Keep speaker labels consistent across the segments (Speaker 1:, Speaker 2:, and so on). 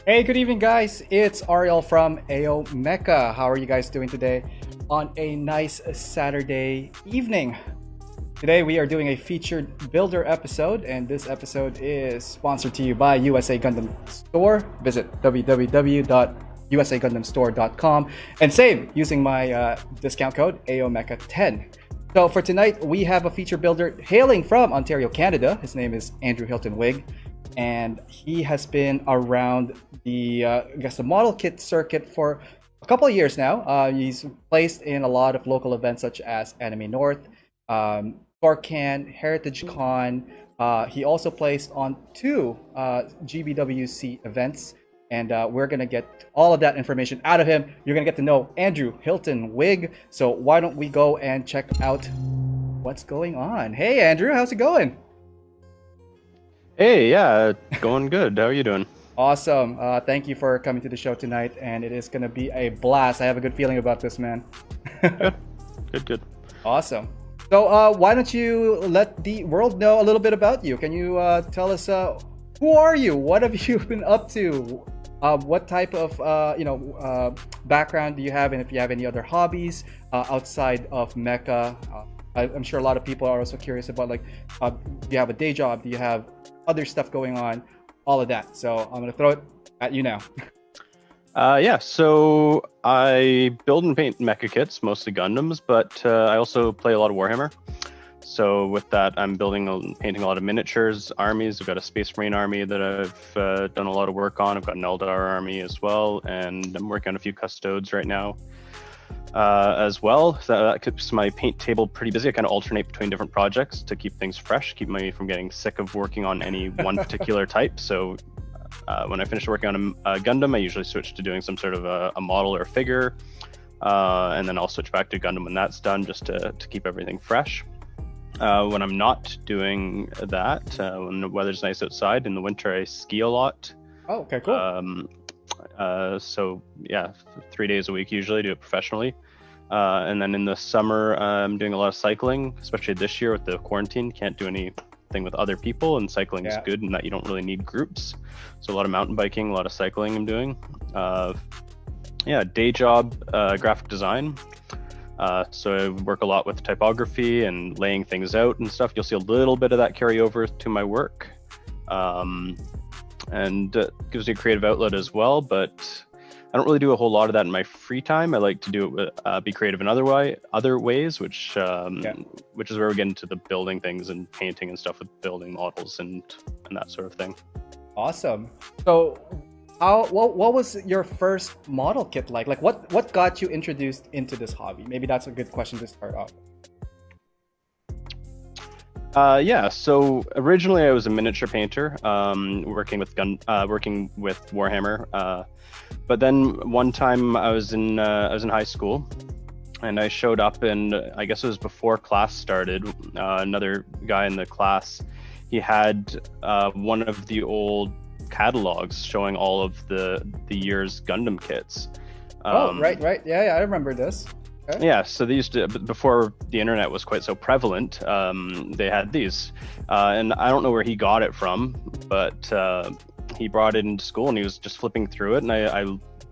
Speaker 1: Hey, good evening, guys. It's Ariel from AO Mecha. How are you guys doing today on a nice Saturday evening? Today, we are doing a featured builder episode, and this episode is sponsored to you by USA Gundam Store. Visit www.usagundamstore.com and save using my discount code AOMecha10. So for tonight, we have a feature builder hailing from Ontario, Canada. His name is Andrew Hilton-Wigg, and he has been around the the model kit circuit for a couple of years now. He's placed in a lot of local events such as Anime North, Torcan, Heritage Con. He also placed on two GBWC events, and we're gonna get all of that information out of him. You're gonna get to know Andrew Hilton-Wigg. So why don't we go and check out what's going on? Hey Andrew, how's it going?
Speaker 2: Hey, yeah, going good. How are you doing?
Speaker 1: Awesome. Thank you for coming to the show tonight, and it is going to be a blast. I have a good feeling about this, man.
Speaker 2: Good.
Speaker 1: Awesome. So why don't you let the world know a little bit about you? Can you tell us who are you? What have you been up to? What type of background do you have, and if you have any other hobbies outside of Mecha? I'm sure a lot of people are also curious about, like, do you have a day job? Do you have other stuff going on? All of that. So I'm going to throw it at you now.
Speaker 2: So I build and paint mecha kits, mostly Gundams, but I also play a lot of Warhammer. So with that, I'm painting a lot of miniatures, armies. I've got a Space Marine army that I've done a lot of work on. I've got an Eldar army as well, and I'm working on a few custodes right now as well. So that keeps my paint table pretty busy. I kind of alternate between different projects to keep things fresh, keep me from getting sick of working on any one particular type. So when I finish working on a Gundam, I usually switch to doing some sort of a model or a figure, and then I'll switch back to Gundam when that's done, just to keep everything fresh. When I'm not doing that, when the weather's nice outside, in the winter I ski a lot.
Speaker 1: Oh, okay, cool.
Speaker 2: So yeah, 3 days a week usually, do it professionally. And then in the summer, I'm doing a lot of cycling, especially this year with the quarantine. Can't do anything with other people, and cycling is good in that you don't really need groups. So a lot of mountain biking, a lot of cycling I'm doing. Day job, graphic design. So I work a lot with typography and laying things out and stuff. You'll see a little bit of that carry over to my work. And gives me a creative outlet as well, but I don't really do a whole lot of that in my free time. I like to do it, be creative in other ways, which is where we get into the building things and painting and stuff, with building models and that sort of thing.
Speaker 1: Awesome. So what was your first model kit like? Like, what got you introduced into this hobby? Maybe that's a good question to start off.
Speaker 2: So originally I was a miniature painter, working with Warhammer. But then one time I was in high school, and I showed up, and I guess it was before class started. Another guy in the class, he had one of the old catalogs showing all of the year's Gundam kits.
Speaker 1: Right. Yeah, I remember this. Okay.
Speaker 2: Yeah, so they used to, before the internet was quite so prevalent, they had these. And I don't know where he got it from, but he brought it into school, and he was just flipping through it, and I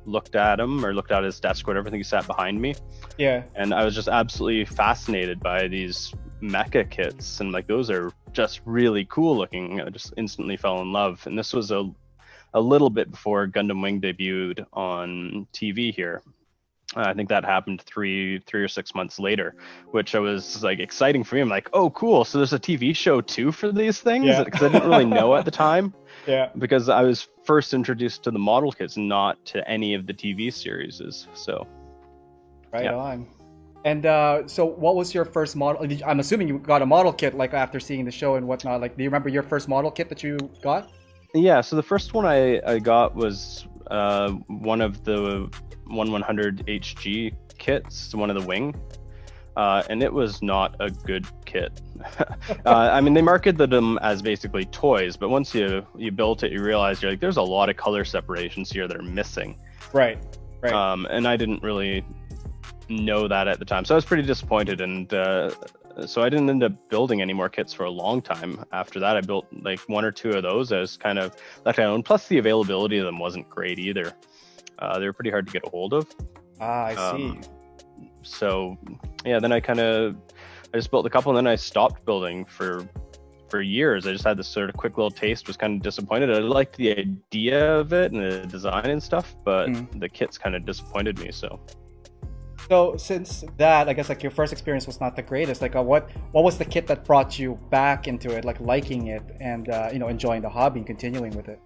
Speaker 2: looked at his desk, whatever. I think he sat behind me. Yeah. And I was just absolutely fascinated by these mecha kits, and like, those are just really cool looking. I just instantly fell in love. And this was a little bit before Gundam Wing debuted on TV here. I think that happened three or 6 months later, which I was like, exciting for me. I'm like, oh, cool. So there's a TV show too for these things? Because I didn't really know at the time. Yeah. Because I was first introduced to the model kits, not to any of the TV series. So.
Speaker 1: Right on. And so what was your first model? I'm assuming you got a model kit, like, after seeing the show and whatnot. Like, do you remember your first model kit that you got?
Speaker 2: Yeah. So the first one I got was one of the 1100 HG kits, one of the Wing, and it was not a good kit. I mean, they marketed them as basically toys, but once you built it, you realize you're like, there's a lot of color separations here that are missing. Right. And I didn't really know that at the time, so I was pretty disappointed. And so I didn't end up building any more kits for a long time. After that, I built like 1 or 2 of those as kind of left my own. Plus, the availability of them wasn't great either. They were pretty hard to get a hold of.
Speaker 1: I see.
Speaker 2: So yeah, then I just built a couple, and then I stopped building for years. I just had this sort of quick little taste, was kind of disappointed. I liked the idea of it and the design and stuff, but the kits kind of disappointed me.
Speaker 1: So since that, I guess like your first experience was not the greatest. Like, what was the kit that brought you back into it, like liking it and enjoying the hobby and continuing with it?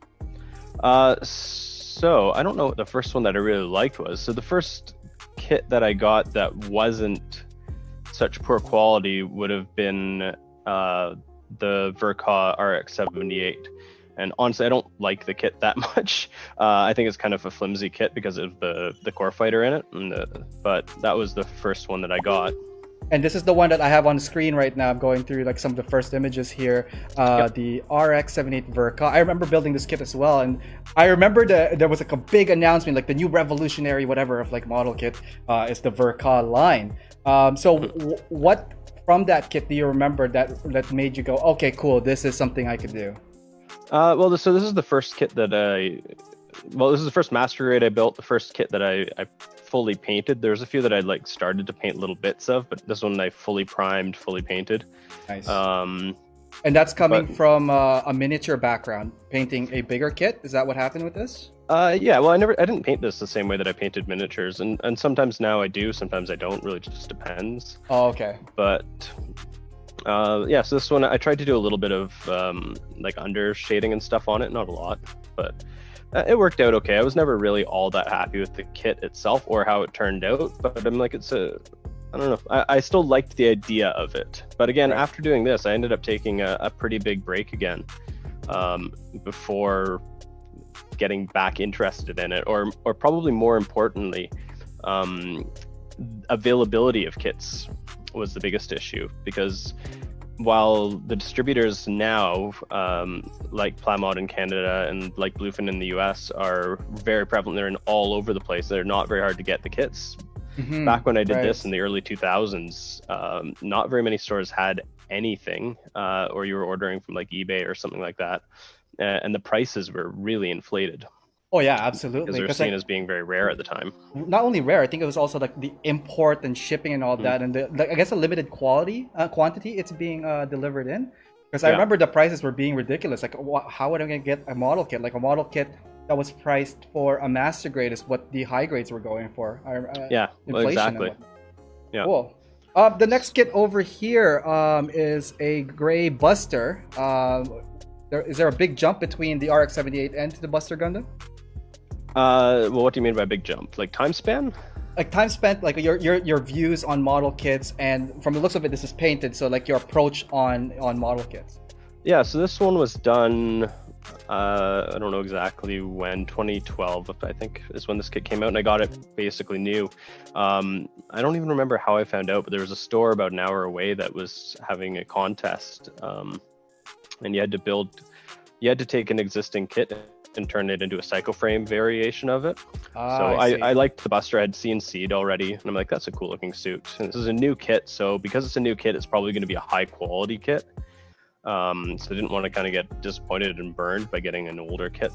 Speaker 2: So I don't know what the first one that I really liked was. So the first kit that I got that wasn't such poor quality would have been the Verka RX-78. And honestly, I don't like the kit that much. I think it's kind of a flimsy kit because of the core fighter in it. But that was the first one that I got.
Speaker 1: And this is the one that I have on the screen right now. I'm going through like some of the first images here. The RX-78 Verka. I remember building this kit as well, and I remember there was like a big announcement, like the new revolutionary whatever of like model kit is the Verka line. What from that kit do you remember that made you go, okay, cool, this is something I could do?
Speaker 2: So this is the first kit that this is the first master grade I built, the first kit that I fully painted. There's a few that I like started to paint little bits of, but this one I fully primed, fully painted.
Speaker 1: Nice. And that's coming from a miniature background, painting a bigger kit. Is that what happened with this?
Speaker 2: Yeah, well, I didn't paint this the same way that I painted miniatures, and sometimes now I do, sometimes I don't. Really, just depends.
Speaker 1: Oh, okay.
Speaker 2: But yeah, so this one I tried to do a little bit of like under shading and stuff on it, not a lot, but it worked out okay. I was never really all that happy with the kit itself or how it turned out, but I'm like, I don't know. I still liked the idea of it. But again, after doing this, I ended up taking a pretty big break again before getting back interested in it, or probably more importantly, availability of kits was the biggest issue, because while the distributors now, like Plymouth in Canada and like Bluefin in the US, are very prevalent, they're in all over the place. They're not very hard to get the kits. Back when I did this in the early 2000s, not very many stores had anything, or you were ordering from like eBay or something like that, and the prices were really inflated.
Speaker 1: Oh yeah, absolutely.
Speaker 2: Because they're seen as being very rare at the time.
Speaker 1: Not only rare, I think it was also like the import and shipping and all that, and I guess a limited quantity it's being delivered in. Because I remember the prices were being ridiculous. Like, how would I get a model kit? Like a model kit that was priced for a master grade is what the high grades were going for.
Speaker 2: Well, exactly. Yeah.
Speaker 1: Cool. The next kit over here is a gray Buster. Is there a big jump between the RX-78 and the Buster Gundam?
Speaker 2: Well, what do you mean by big jump? Like time span?
Speaker 1: Like time spent, like your views on model kits, and from the looks of it, this is painted. So like your approach on model kits. Yeah.
Speaker 2: So this one was done. I don't know exactly when. 2012, I think, is when this kit came out, and I got it basically new. I don't even remember how I found out, but there was a store about an hour away that was having a contest, and you had to take an existing kit and turn it into a psycho frame variation of it. I liked the Buster. I had seen Seed already, and I'm like, that's a cool looking suit. And this is a new kit, so because it's a new kit, it's probably going to be a high quality kit. So I didn't want to kind of get disappointed and burned by getting an older kit.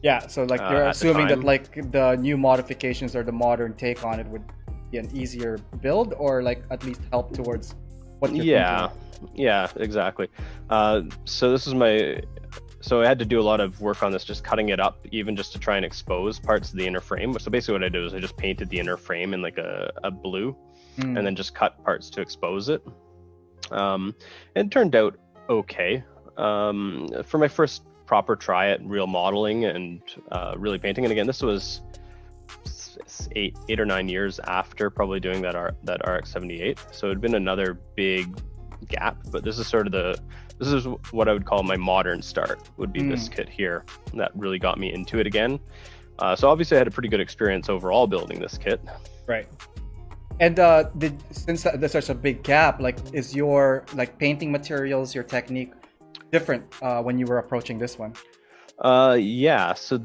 Speaker 1: Yeah, so like you're assuming that like the new modifications or the modern take on it would be an easier build, or like at least help towards what you're thinking.
Speaker 2: Yeah, exactly. So I had to do a lot of work on this, just cutting it up, even just to try and expose parts of the inner frame. So basically what I did was I just painted the inner frame in like a blue, and then just cut parts to expose it. And it turned out okay. For my first proper try at real modeling and really painting, and again, this was 8 or 9 years after probably doing that RX-78. So it had been another big gap, but this is what I would call my modern start, would be this kit here. That really got me into it again. So obviously I had a pretty good experience overall building this kit.
Speaker 1: Right. And since there's such a big gap, like, is your like painting materials, your technique different when you were approaching this one?
Speaker 2: Yeah, so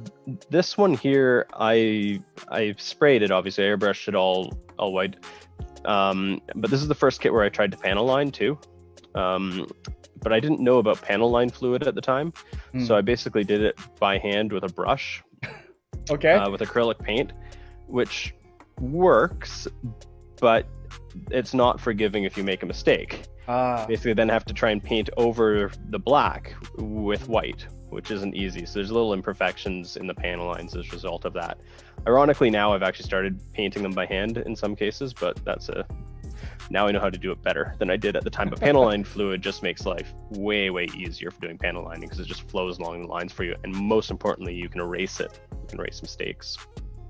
Speaker 2: this one here, I sprayed it, obviously, I airbrushed it all white. But this is the first kit where I tried to panel line too. But I didn't know about panel line fluid at the time, so I basically did it by hand with a brush.
Speaker 1: Okay.
Speaker 2: With acrylic paint, which works, but it's not forgiving if you make a mistake. Basically, then have to try and paint over the black with white, which isn't easy. So there's little imperfections in the panel lines as a result of that. Ironically, now I've actually started painting them by hand in some cases, but now I know how to do it better than I did at the time. But panel line fluid just makes life way, way easier for doing panel lining because it just flows along the lines for you. And most importantly, you can erase it. You can erase mistakes.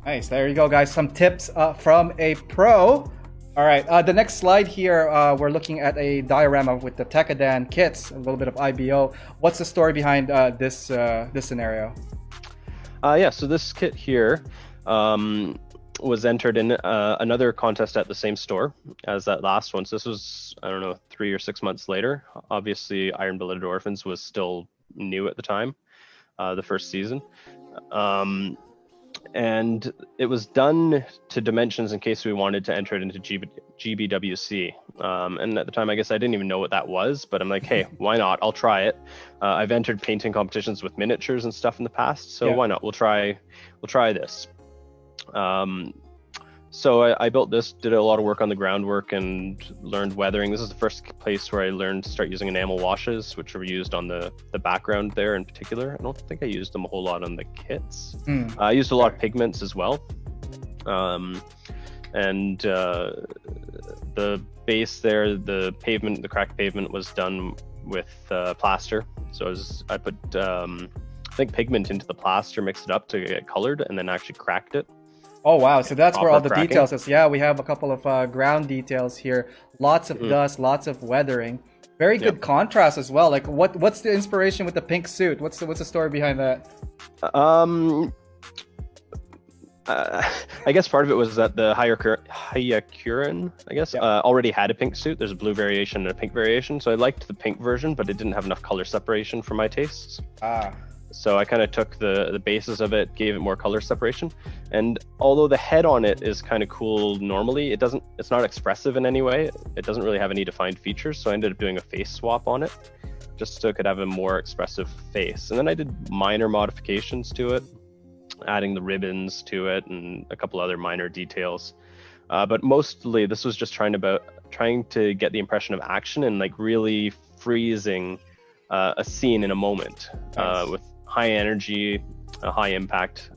Speaker 1: Nice. There you go, guys. Some tips from a pro. All right. The next slide here, we're looking at a diorama with the Techadon Kits, a little bit of IBO. What's the story behind this scenario?
Speaker 2: So this kit here was entered in another contest at the same store as that last one. So this was, I don't know, 3 or 6 months later. Obviously, Iron Blooded Orphans was still new at the time, the first season. And it was done to dimensions in case we wanted to enter it into GBWC. And at the time, I guess I didn't even know what that was, but I'm like, hey, why not? I'll try it. I've entered painting competitions with miniatures and stuff in the past, so why not? We'll try this. So I built this, did a lot of work on the groundwork and learned weathering. This is the first place where I learned to start using enamel washes, which were used on the background there in particular. I don't think I used them a whole lot on the kits. I used a lot of pigments as well. And the base there, the pavement, the cracked pavement was done with plaster. So I put, I think, pigment into the plaster, mixed it up to get colored, and then actually cracked it.
Speaker 1: Oh wow, so that's where all the
Speaker 2: cracking.
Speaker 1: details is. Yeah, we have a couple of ground details here. Lots of dust, lots of weathering. Very good contrast as well. Like what's the inspiration with the pink suit? What's the story behind that?
Speaker 2: I guess part of it was that the Hyakuran, I guess, already had a pink suit. There's a blue variation and a pink variation. So I liked the pink version, but it didn't have enough color separation for my tastes. So I kind of took the basis of it, gave it more color separation. And although the head on it is kind of cool normally, it's not expressive in any way. It doesn't really have any defined features. So I ended up doing a face swap on it, just so it could have a more expressive face. And then I did minor modifications to it, adding the ribbons to it and a couple other minor details. But mostly this was just trying to get the impression of action and like really freezing a scene in a moment. Nice. With high energy, high impact,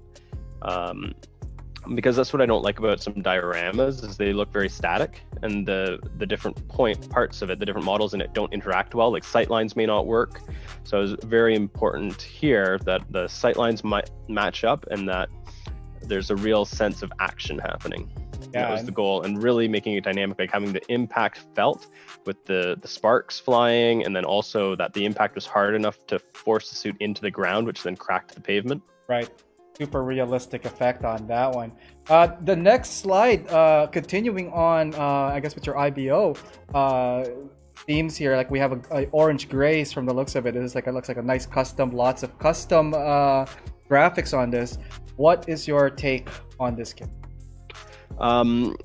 Speaker 2: because that's what I don't like about some dioramas is they look very static, and the different parts of it, the different models in it don't interact well. Like sight lines may not work, so it's very important here that the sight lines might match up and that there's a real sense of action happening. That was the goal, and really making it dynamic, like having the impact felt with the sparks flying, and then also that the impact was hard enough to force the suit into the ground, which then cracked the pavement. Right.
Speaker 1: Super realistic effect on that one. The next slide, continuing on, I guess with your IBO themes here, like we have a orange grays from the looks of it. It looks like a nice custom, lots of custom graphics on this. What is your take on this kit?
Speaker 2: So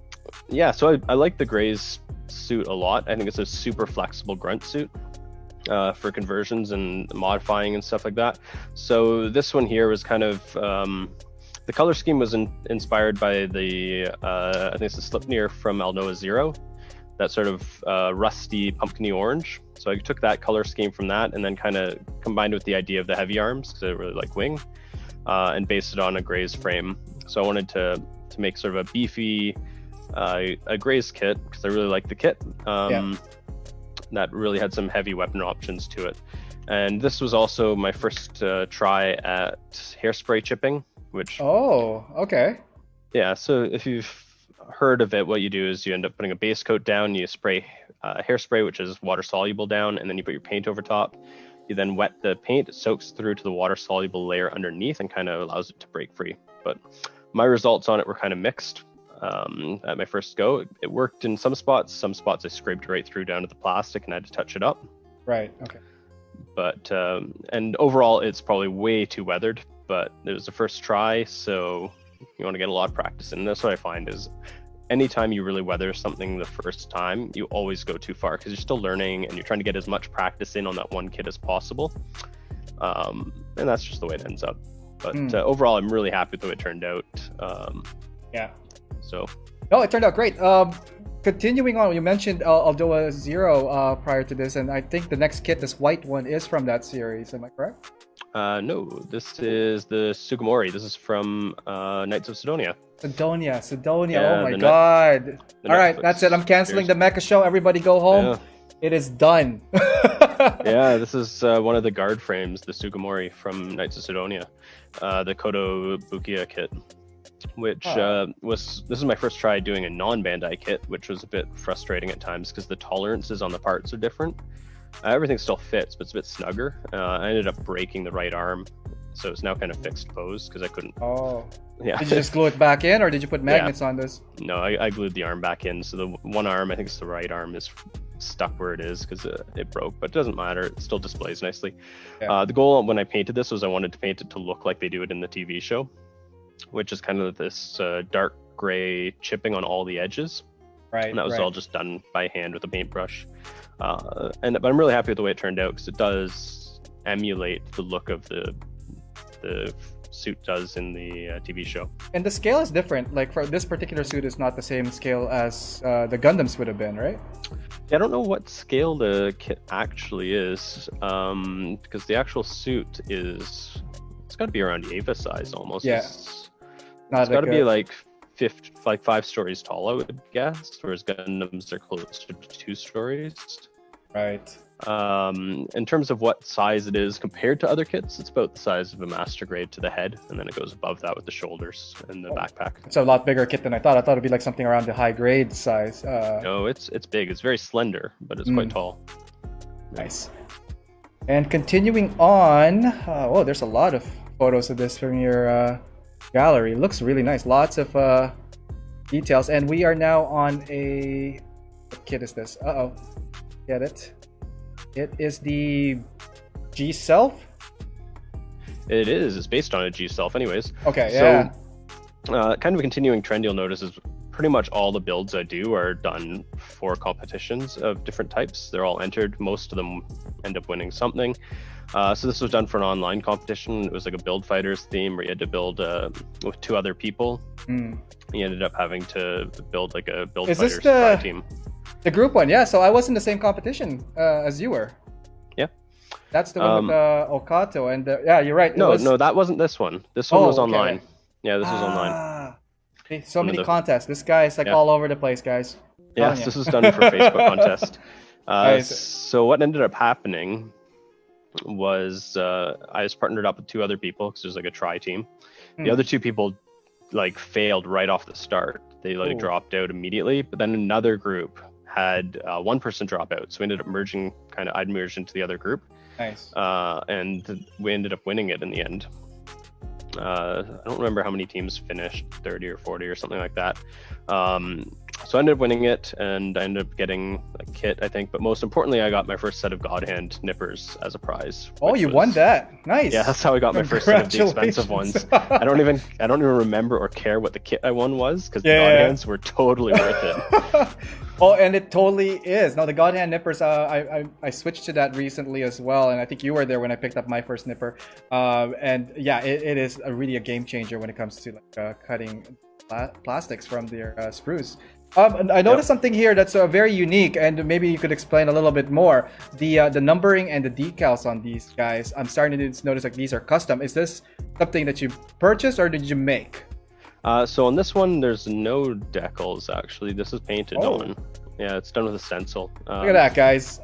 Speaker 2: I like the Gray's suit a lot. I think it's a super flexible grunt suit for conversions and modifying and stuff like that. So this one here was kind of the color scheme was inspired by the I think it's the Slipnir from Alnoa Zero, that sort of rusty pumpkiny orange. So I took that color scheme from that and then kind of combined with the idea of the heavy arms because I really like wing, and based it on a Gray's frame. So I wanted to make sort of a beefy a Gray's kit because I really like the kit. That really had some heavy weapon options to it. And this was also my first try at hairspray chipping, which...
Speaker 1: Oh, okay.
Speaker 2: Yeah, so if you've heard of it, what you do is you end up putting a base coat down, you spray hairspray, which is water soluble down, and then you put your paint over top. You then wet the paint, it soaks through to the water soluble layer underneath and kind of allows it to break free. But my results on it were kind of mixed. At my first go, it worked in some spots I scraped right through down to the plastic and had to touch it up.
Speaker 1: Right, okay.
Speaker 2: But and overall it's probably way too weathered, but it was the first try, so you want to get a lot of practice. And that's what I find is anytime you really weather something the first time, you always go too far because you're still learning and you're trying to get as much practice in on that one kit as possible. And that's just the way it ends up. But overall, I'm really happy with the way it turned out.
Speaker 1: Yeah.
Speaker 2: So.
Speaker 1: No, it turned out great. Continuing on, you mentioned Aldoa Zero prior to this, and I think the next kit, this white one, is from that series. Am I correct?
Speaker 2: No, this is the Sugimori. This is from Knights of Sidonia.
Speaker 1: Sidonia.
Speaker 2: Yeah,
Speaker 1: Oh my god. All right,
Speaker 2: Netflix
Speaker 1: that's it. I'm canceling the Mecha show. Everybody go home.
Speaker 2: Yeah.
Speaker 1: It is done.
Speaker 2: Yeah, this is one of the guard frames, the Sugimori from Knights of Sidonia, the Kodo Bukia kit, which this is my first try doing a non-Bandai kit, which was a bit frustrating at times because the tolerances on the parts are different. Everything still fits, but it's a bit snugger. I ended up breaking the right arm, so it's now kind of fixed pose because I couldn't.
Speaker 1: Oh.
Speaker 2: Yeah.
Speaker 1: Did you just glue it back in, or did you put magnets on this?
Speaker 2: No, I glued the arm back in. So the one arm, I think it's the right arm, is stuck where it is because it broke, but it doesn't matter. It still displays nicely. Yeah. The goal when I painted this was I wanted to paint it to look like they do it in the TV show, which is kind of this dark gray chipping on all the edges.
Speaker 1: Right.
Speaker 2: And that was all just done by hand with a paintbrush. But I'm really happy with the way it turned out because it does emulate the look of the suit does in the TV show.
Speaker 1: And the scale is different. Like for this particular suit, is not the same scale as the Gundams would have been, right?
Speaker 2: Yeah, I don't know what scale the kit actually is, because the actual suit it's got to be around Eva size almost.
Speaker 1: Yeah.
Speaker 2: It's got to be like 5 stories tall, I would guess, whereas Gundams are closer to 2 stories.
Speaker 1: Right.
Speaker 2: In terms of what size it is compared to other kits, it's about the size of a master grade to the head, and then it goes above that with the shoulders and the backpack.
Speaker 1: It's a lot bigger kit than I thought. I thought it'd be like something around the high grade size.
Speaker 2: No, it's big. It's very slender, but it's quite tall.
Speaker 1: Nice. And continuing on, there's a lot of photos of this from your gallery. It looks really nice. Lots of details, and we are now on a. What kit is this? Get it? It is the G Self.
Speaker 2: It is. It's based on a G Self, anyways.
Speaker 1: Okay. Yeah.
Speaker 2: So, kind of a continuing trend you'll notice is pretty much all the builds I do are done for competitions of different types. They're all entered. Most of them end up winning something. So this was done for an online competition. It was like a Build Fighters theme where you had to build with 2 other people. You ended up having to build like a Build Fighters try team.
Speaker 1: The group one, yeah. So I was in the same competition as you were.
Speaker 2: Yeah.
Speaker 1: That's the one with Okato, and yeah, you're right.
Speaker 2: No, that wasn't this one. This one was online. Yeah, this was online.
Speaker 1: Okay, so many contests. This guy is like all over the place, guys.
Speaker 2: Yes, this was done for a Facebook contest. So what ended up happening was I was partnered up with 2 other people because there's like a try team. The other 2 people like failed right off the start. They like dropped out immediately, but then another group had one person drop out, so we ended up merging. I'd merged into the other group.
Speaker 1: Nice.
Speaker 2: And we ended up winning it in the end. I don't remember how many teams finished, 30 or 40 or something like that. So I ended up winning it, and I ended up getting a kit, I think. But most importantly, I got my first set of God Hand nippers as a prize.
Speaker 1: Oh, you won that! Nice.
Speaker 2: Yeah, that's how I got my first set of the expensive ones. I don't even remember or care what the kit I won was because the God Hands were totally worth it.
Speaker 1: Oh, and it totally is. Now the God Hand nippers, I switched to that recently as well, and I think you were there when I picked up my first nipper. And yeah, it is really a game changer when it comes to like cutting plastics from their sprues. I noticed something here that's very unique, and maybe you could explain a little bit more. The numbering and the decals on these guys. I'm starting to notice like these are custom. Is this something that you purchased or did you make?
Speaker 2: So on this one, there's no decals actually. This is painted on. Yeah, it's done with a stencil.
Speaker 1: Look at that, guys.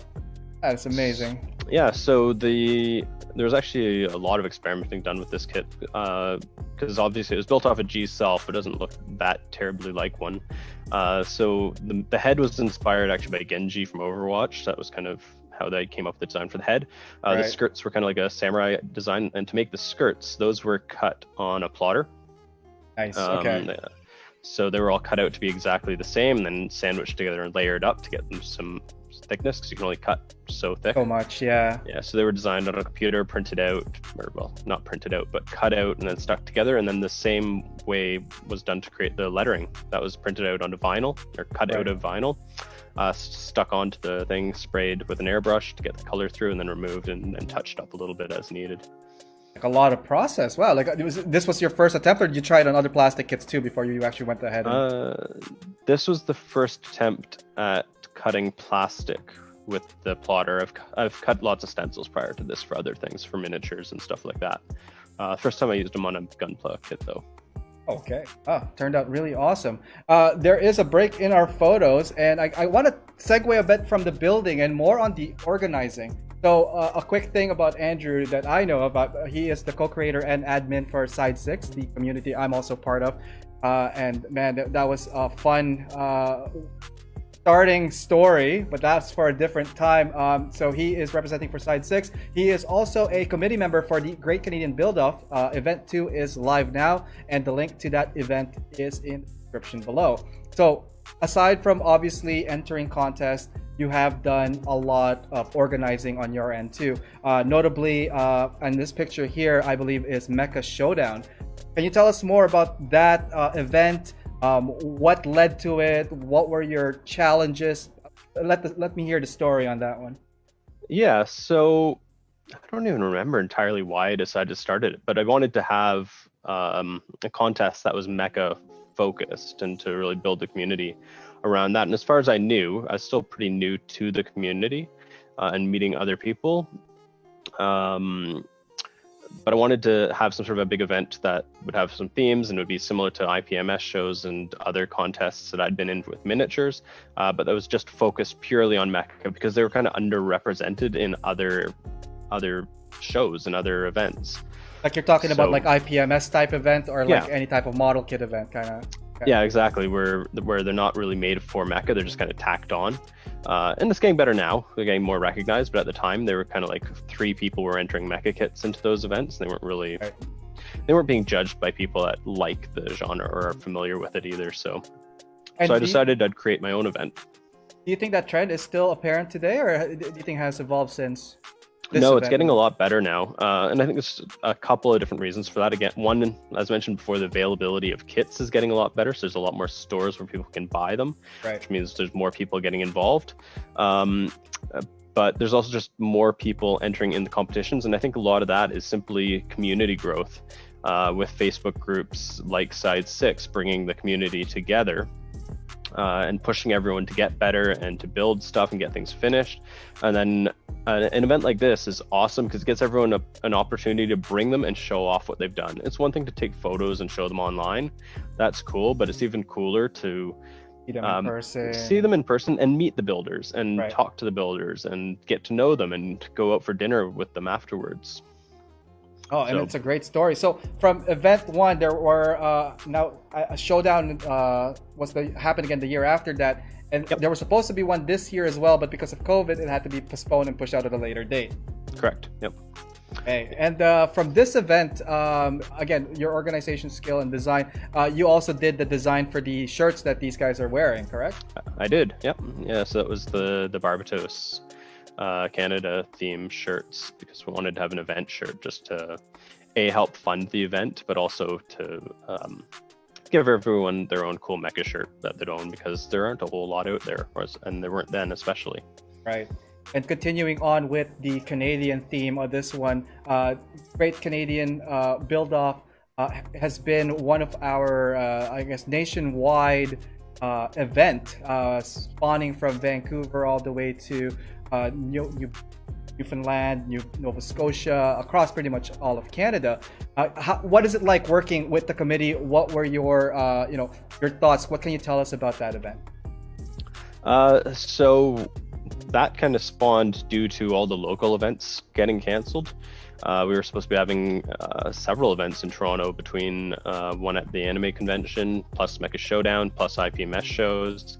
Speaker 1: That's amazing.
Speaker 2: Yeah, so there's actually a lot of experimenting done with this kit because obviously it was built off a G Self. It doesn't look that terribly like one. So the head was inspired actually by Genji from Overwatch. That was kind of how they came up with the design for the head. The skirts were kind of like a samurai design, and to make the skirts, those were cut on a plotter.
Speaker 1: Nice. Okay.
Speaker 2: So they were all cut out to be exactly the same, and then sandwiched together and layered up to get them some thickness because you can only cut so thick.
Speaker 1: So much, yeah.
Speaker 2: Yeah, so they were designed on a computer, printed out, or well, not printed out, but cut out and then stuck together. And then the same way was done to create the lettering. That was printed out onto vinyl, or cut out of vinyl, stuck onto the thing, sprayed with an airbrush to get the color through, and then removed and touched up a little bit as needed.
Speaker 1: Like a lot of process. Wow, like this was your first attempt, or did you try it on other plastic kits too before you actually went ahead?
Speaker 2: This was the first attempt at cutting plastic with the plotter. I've cut lots of stencils prior to this for other things, for miniatures and stuff like that. First time I used them on a Gunpla kit though.
Speaker 1: Okay. Turned out really awesome. There is a break in our photos, and I want to segue a bit from the building and more on the organizing. So a quick thing about Andrew that I know about, he is the co-creator and admin for Side 6, the community I'm also part of. And man, that was a fun starting story, but that's for a different time. So he is representing for Side 6. He is also a committee member for the Great Canadian Build-Off. Event 2 is live now, and the link to that event is in the description below. So aside from obviously entering contests, you have done a lot of organizing on your end too. Notably, in this picture here, I believe is Mecha Showdown. Can you tell us more about that event? What led to it? What were your challenges? Let me hear the story on that one.
Speaker 2: Yeah, so I don't even remember entirely why I decided to start it, but I wanted to have a contest that was Mecha focused and to really build the community around that. And as far as I knew, I was still pretty new to the community and meeting other people. But I wanted to have some sort of a big event that would have some themes and would be similar to IPMS shows and other contests that I'd been in with miniatures, but that was just focused purely on Mecha because they were kind of underrepresented in other shows and other events.
Speaker 1: Like you're talking about like IPMS type event or like any type of model kit event kind of. Okay.
Speaker 2: Yeah, exactly. Where they're not really made for Mecha, they're just kind of tacked on. And it's getting better now. They're getting more recognized, but at the time they were kind of like 3 people were entering Mecha kits into those events. They weren't really, they weren't being judged by people that like the genre or are familiar with it either. So I decided I'd create my own event. Do
Speaker 1: you think that trend is still apparent today, or do you think it has evolved since?
Speaker 2: No, it's getting a lot better now. And I think there's a couple of different reasons for that. Again, one, as mentioned before, the availability of kits is getting a lot better. So there's a lot more stores where people can buy them, which means there's more people getting involved. But there's also just more people entering in the competitions. And I think a lot of that is simply community growth with Facebook groups like Side 6 bringing the community together. And pushing everyone to get better and to build stuff and get things finished. And then an event like this is awesome because it gives everyone an opportunity to bring them and show off what they've done. It's one thing to take photos and show them online. That's cool, but it's even cooler to see them in person and meet the builders and talk to the builders and get to know them and go out for dinner with them afterwards.
Speaker 1: Oh, and it's a great story. So from event 1, there were now a showdown happened again the year after that, and there was supposed to be one this year as well, but because of COVID, it had to be postponed and pushed out at a later date.
Speaker 2: Correct. Yep.
Speaker 1: Okay, and from this event, again, your organization skill and design, you also did the design for the shirts that these guys are wearing, correct?
Speaker 2: I did. Yep. Yeah. So that was the Barbados Canada themed shirts because we wanted to have an event shirt just to help fund the event, but also to give everyone their own cool Mecha shirt that they'd own because there aren't a whole lot out there, and there weren't then especially. Right.
Speaker 1: And continuing on with the Canadian theme of this one, Great Canadian Build-Off has been one of our, I guess, nationwide event, spawning from Vancouver all the way to Newfoundland, Nova Scotia, across pretty much all of Canada. What is it like working with the committee? What were your your thoughts? What can you tell us about that event?
Speaker 2: So that kind of spawned due to all the local events getting canceled. We were supposed to be having several events in Toronto between one at the anime convention, plus Mecha Showdown, plus IPMS shows.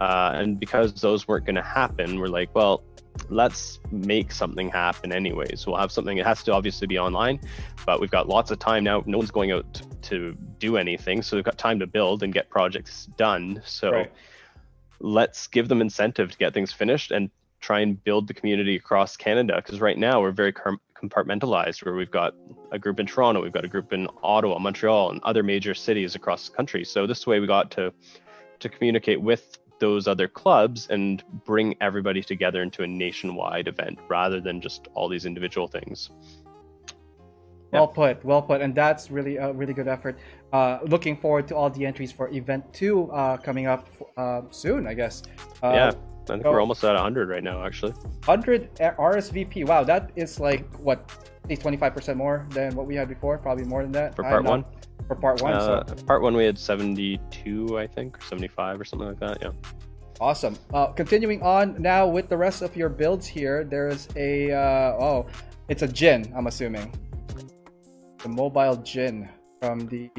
Speaker 2: And because those weren't going to happen, we're like, well, let's make something happen anyways. We'll have something. It has to obviously be online, but we've got lots of time now. No one's going out to do anything, so we've got time to build and get projects done. So let's give them incentive to get things finished and try and build the community across Canada. Because right now we're very compartmentalized, where we've got a group in Toronto, we've got a group in Ottawa, Montreal, and other major cities across the country. So this way we got to communicate with those other clubs and bring everybody together into a nationwide event rather than just all these individual things.
Speaker 1: Well put, and that's really a really good effort. Looking forward to all the entries for Event 2 coming up soon, I guess.
Speaker 2: I think we're almost at 100 right now, actually.
Speaker 1: 100 RSVP. Wow, that is like, what, at least 25% more than what we had before? Probably more than that.
Speaker 2: For part one?
Speaker 1: For part one.
Speaker 2: Part one, we had 72, I think, or 75 or something like that, yeah.
Speaker 1: Awesome. Continuing on now with the rest of your builds here, there's a, it's a Jin, I'm assuming. The mobile Jin from the...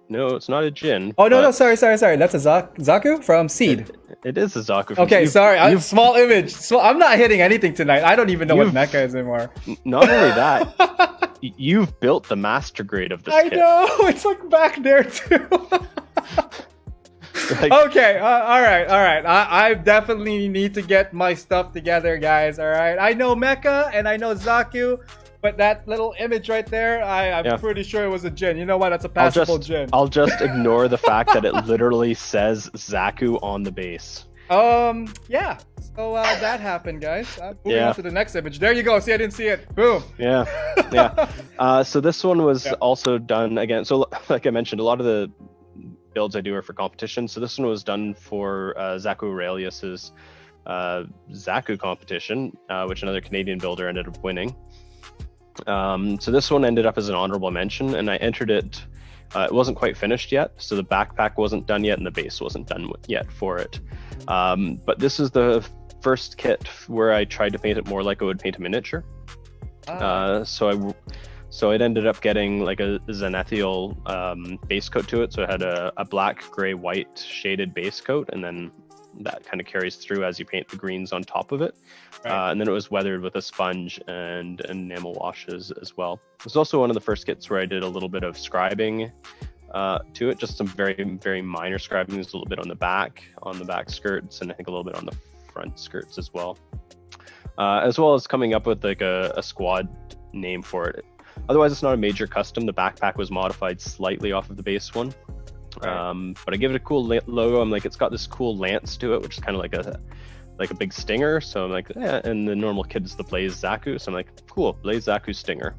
Speaker 2: No, it's not a Jin.
Speaker 1: Oh, no, sorry. That's a Zaku from Seed.
Speaker 2: It is a Zaku from
Speaker 1: Okay, sorry. Small image. I'm not hitting anything tonight. I don't even know what Mecha is anymore.
Speaker 2: Not only that, you've built the master grade of this kit.
Speaker 1: I know. It's like back there, too. Okay, all right. I definitely need to get my stuff together, guys, all right? I know Mecha and I know Zaku, but that little image right there, I'm pretty sure it was a Jin. You know what? That's a passable Jin.
Speaker 2: I'll just ignore the fact that it literally says Zaku on the base.
Speaker 1: Yeah. So that happened, guys. Moving on to the next image. There you go. See, I didn't see it. Boom.
Speaker 2: Yeah. So this one was also done again. So like I mentioned, a lot of the builds I do are for competition. So this one was done for Zaku Aurelius's Zaku competition, which another Canadian builder ended up winning. So this one ended up as an honorable mention, and I entered it. It wasn't quite finished yet, so the backpack wasn't done yet, and the base wasn't done yet for it. But this is the first kit where I tried to paint it more like I would paint a miniature. So it ended up getting like a zenithial base coat to it. So it had a black, gray, white shaded base coat, and then that kind of carries through as you paint the greens on top of it. Right. And then it was weathered with a sponge and enamel washes as well. It was also one of the first kits where I did a little bit of scribing to it, just some very, very minor scribing. There's a little bit on the back skirts, and I think a little bit on the front skirts as well. As well as coming up with like a squad name for it. Otherwise, it's not a major custom. The backpack was modified slightly off of the base one. Right. But I give it a cool logo. I'm like, it's got this cool lance to it, which is kind of like a big stinger. So I'm like, yeah. And the normal kid is the Blaze Zaku. So I'm like, cool, Blaze Zaku stinger.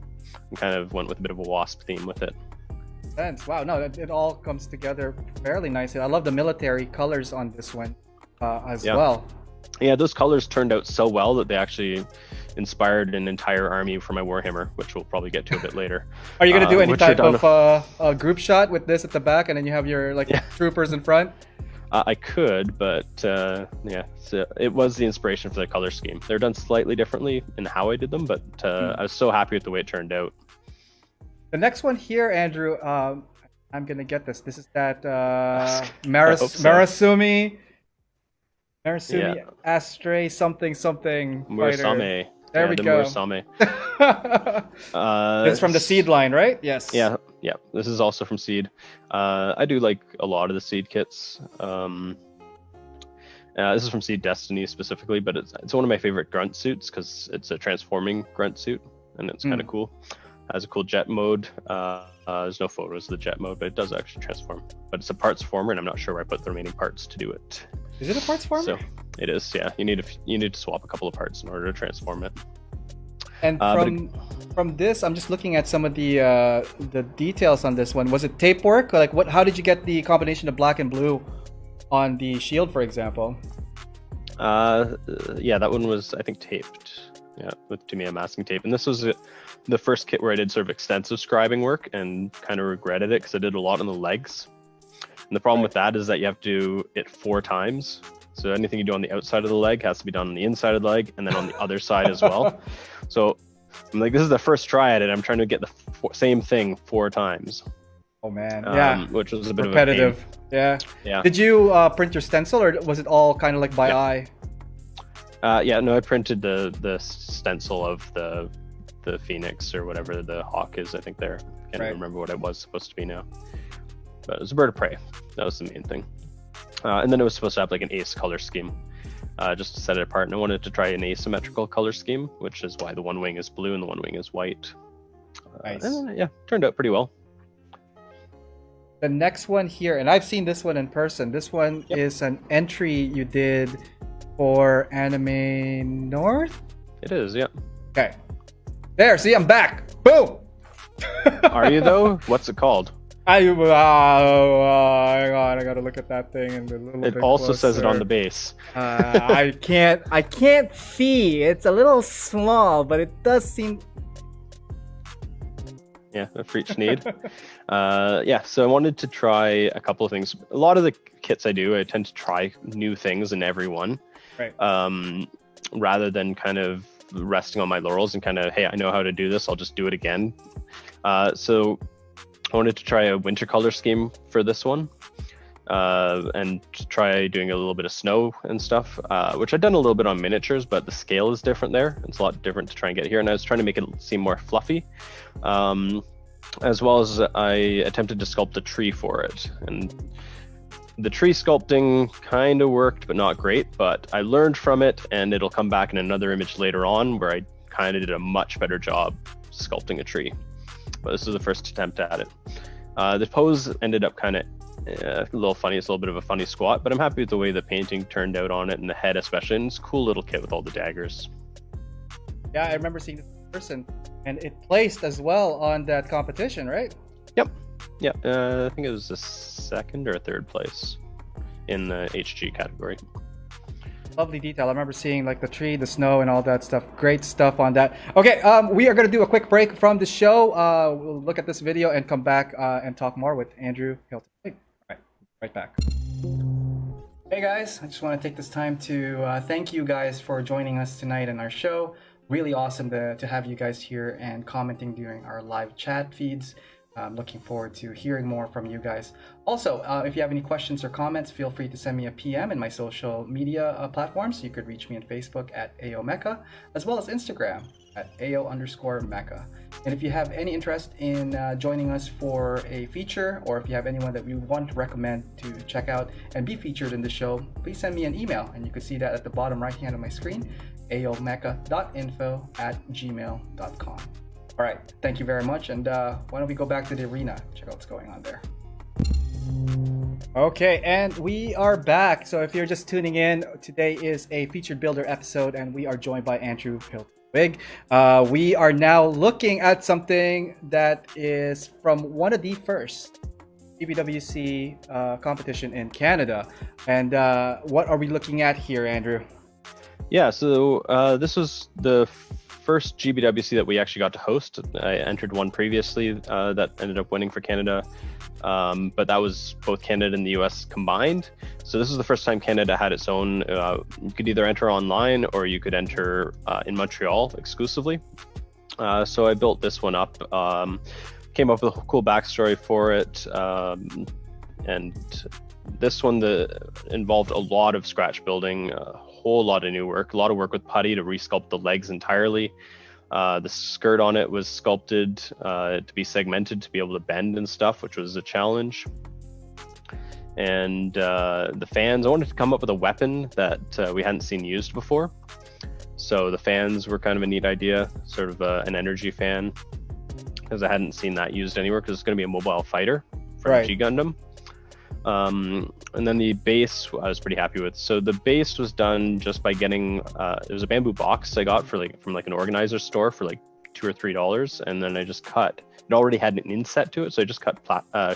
Speaker 2: And kind of went with a bit of a wasp theme with it.
Speaker 1: Thanks. Wow, no, it all comes together fairly nicely. I love the military colors on this one as well.
Speaker 2: Yeah, those colors turned out so well that they actually inspired an entire army for my Warhammer, which we'll probably get to a bit later.
Speaker 1: Are you going to do any type of group shot with this at the back, and then you have your troopers in front?
Speaker 2: I could, but so it was the inspiration for the color scheme. They're done slightly differently in how I did them, but I was so happy with the way it turned out.
Speaker 1: The next one here, Andrew, I'm going to get this. This is that Marasumi Astray something
Speaker 2: Murasame.
Speaker 1: There we go.
Speaker 2: Murasame.
Speaker 1: It's from the Seed line, right? Yes.
Speaker 2: Yeah. This is also from Seed. I do like a lot of the Seed kits. This is from Seed Destiny specifically, but it's one of my favorite grunt suits because it's a transforming grunt suit, and it's kind of cool. Has a cool jet mode. There's no photos of the jet mode, but it does actually transform. But it's a parts former, and I'm not sure where I put the remaining parts to do it.
Speaker 1: Is it a parts former?
Speaker 2: So it is, yeah. You need to swap a couple of parts in order to transform it.
Speaker 1: And from this, I'm just looking at some of the details on this one. Was it tape work? Like what? How did you get the combination of black and blue on the shield, for example?
Speaker 2: Yeah, that one was, I think, taped. Yeah, with Tamiya masking tape. And this was the first kit where I did sort of extensive scribing work and kind of regretted it because I did a lot on the legs. And the problem with that is that you have to do it 4 times. So anything you do on the outside of the leg has to be done on the inside of the leg and then on the other side as well. So I'm like, this is the first try at it. I'm trying to get the same thing 4 times.
Speaker 1: Oh man, yeah.
Speaker 2: Which was a bit
Speaker 1: repetitive.
Speaker 2: Of a pain.
Speaker 1: Yeah. Did you print your stencil, or was it all kind of like by eye?
Speaker 2: No, I printed the stencil of the Phoenix or whatever the hawk is. I think there. Can't remember what it was supposed to be now. But it was a bird of prey. That was the main thing. And then it was supposed to have like an ace color scheme, just to set it apart. And I wanted to try an asymmetrical color scheme, which is why the one wing is blue and the one wing is white.
Speaker 1: Nice.
Speaker 2: And yeah, turned out pretty well.
Speaker 1: The next one here, and I've seen this one in person. This one is an entry you did for Anime North?
Speaker 2: It is, yeah.
Speaker 1: Okay. There, see, I'm back. Boom!
Speaker 2: Are you though? What's it called?
Speaker 1: Hang on, I gotta look at that thing and a little
Speaker 2: It
Speaker 1: bit
Speaker 2: also
Speaker 1: closer.
Speaker 2: says it on the base.
Speaker 1: I can't see. It's a little small, but it does seem.
Speaker 2: Yeah, for each need. Yeah, so I wanted to try a couple of things. A lot of the kits I do, I tend to try new things in every one.
Speaker 1: Right.
Speaker 2: Rather than kind of resting on my laurels and kind of, hey, I know how to do this, I'll just do it again. So I wanted to try a winter color scheme for this one, and try doing a little bit of snow and stuff, which I've done a little bit on miniatures, but the scale is different there. It's a lot different to try and get here, and I was trying to make it seem more fluffy, as well as I attempted to sculpt a tree for it. And the tree sculpting kind of worked, but not great, but I learned from it, and it'll come back in another image later on where I kind of did a much better job sculpting a tree. But this is the first attempt at it. The pose ended up kind of a little funny. It's a little bit of a funny squat, but I'm happy with the way the painting turned out on it, and the head especially. And it's a cool little kit with all the daggers.
Speaker 1: Yeah, I remember seeing this in person, and it placed as well on that competition, right?
Speaker 2: Yep. Yeah, I think it was the second or third place in the HG category.
Speaker 1: Lovely detail. I remember seeing like the tree, the snow, and all that stuff. Great stuff on that. Okay, we are going to do a quick break from the show. We'll look at this video and come back and talk more with Andrew Hilton-Wigg. All right back. Hey guys, I just want to take this time to thank you guys for joining us tonight in our show. Really awesome to have you guys here and commenting during our live chat feeds. I'm looking forward to hearing more from you guys. Also, if you have any questions or comments, feel free to send me a PM in my social media platforms. You could reach me on Facebook at AOMecha, as well as Instagram at AO_Mecha. And if you have any interest in joining us for a feature, or if you have anyone that you want to recommend to check out and be featured in the show, please send me an email. And you can see that at the bottom right hand of my screen, aomecha.info@gmail.com. All right, thank you very much, and why don't we go back to the arena, check out what's going on there. Okay, and we are back. So if you're just tuning in, today is a featured builder episode, and we are joined by Andrew Hilton-Wigg. We are now looking at something that is from one of the first GBWC competition in Canada. And what are we looking at here, Andrew?
Speaker 2: Yeah, so this was the first GBWC that we actually got to host. I entered one previously that ended up winning for Canada, but that was both Canada and the US combined. So this is the first time Canada had its own. You could either enter online or you could enter in Montreal exclusively. So I built this one up, came up with a cool backstory for it, and this one involved a lot of scratch building, whole lot of new work, a lot of work with putty to resculpt the legs entirely. The skirt on it was sculpted to be segmented to be able to bend and stuff, which was a challenge. And the fans, I wanted to come up with a weapon that we hadn't seen used before. So the fans were kind of a neat idea, sort of an energy fan, because I hadn't seen that used anywhere, because it's going to be a mobile fighter from G Gundam. And then the base I was pretty happy with. So the base was done just by getting it was a bamboo box I got from an organizer store for like $2 or $3, and then I just cut. It already had an inset to it, so I just cut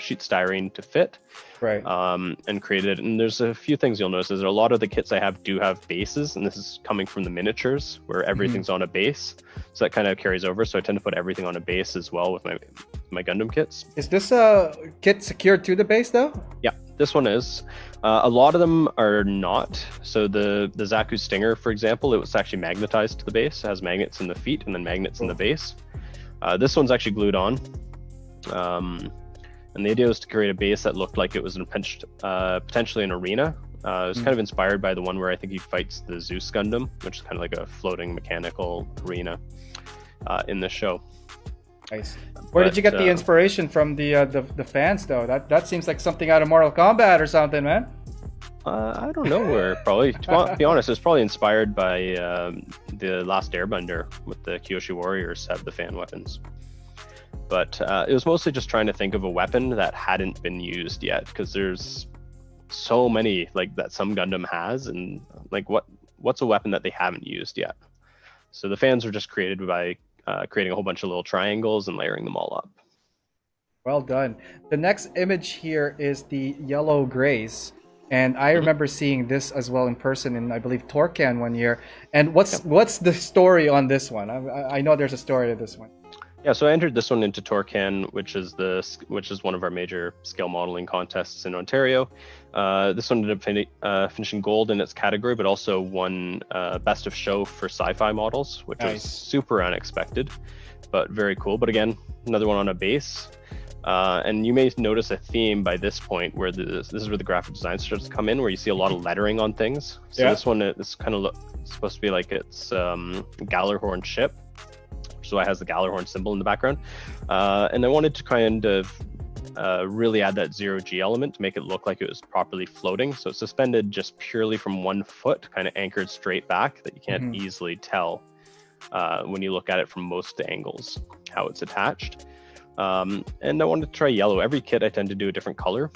Speaker 2: sheet styrene to fit, and created it. And there's a few things you'll notice is that a lot of the kits I have do have bases, and this is coming from the miniatures where everything's on a base, so that kind of carries over. So I tend to put everything on a base as well with my Gundam kits.
Speaker 1: Is this kit secured to the base though?
Speaker 2: Yeah, this one is. A lot of them are not. So the Zaku Stinger, for example, it was actually magnetized to the base. It has magnets in the feet and then magnets in the base. This one's actually glued on. And the idea was to create a base that looked like it was potentially an arena. It was kind of inspired by the one where I think he fights the Zeus Gundam, which is kind of like a floating mechanical arena in the show.
Speaker 1: Nice. Where did you get the inspiration from the fans though? That seems like something out of Mortal Kombat or something, man.
Speaker 2: I don't know where. Probably, to be honest, it's probably inspired by the Last Airbender with the Kyoshi Warriors have the fan weapons. But it was mostly just trying to think of a weapon that hadn't been used yet, because there's so many like that some Gundam has, and like what's a weapon that they haven't used yet. So the fans were just created by creating a whole bunch of little triangles and layering them all up.
Speaker 1: Well done. The next image here is the yellow grays. And I remember seeing this as well in person in, I believe, Torcan one year. And what's the story on this one? I know there's a story to this one.
Speaker 2: Yeah, so I entered this one into Torcan, which is one of our major scale modeling contests in Ontario. This one ended up finishing gold in its category, but also won Best of Show for sci-fi models, which was super unexpected, but very cool. But again, another one on a base. And you may notice a theme by this point where this is where the graphic design starts to come in, where you see a lot of lettering on things. So this one is kind of supposed to be like it's Gallarhorn ship, which is why it has the Gallarhorn symbol in the background. And I wanted to kind of really add that zero-G element to make it look like it was properly floating. So it's suspended just purely from one foot, kind of anchored straight back, that you can't easily tell when you look at it from most angles how it's attached. And I wanted to try yellow. Every kit I tend to do a different color.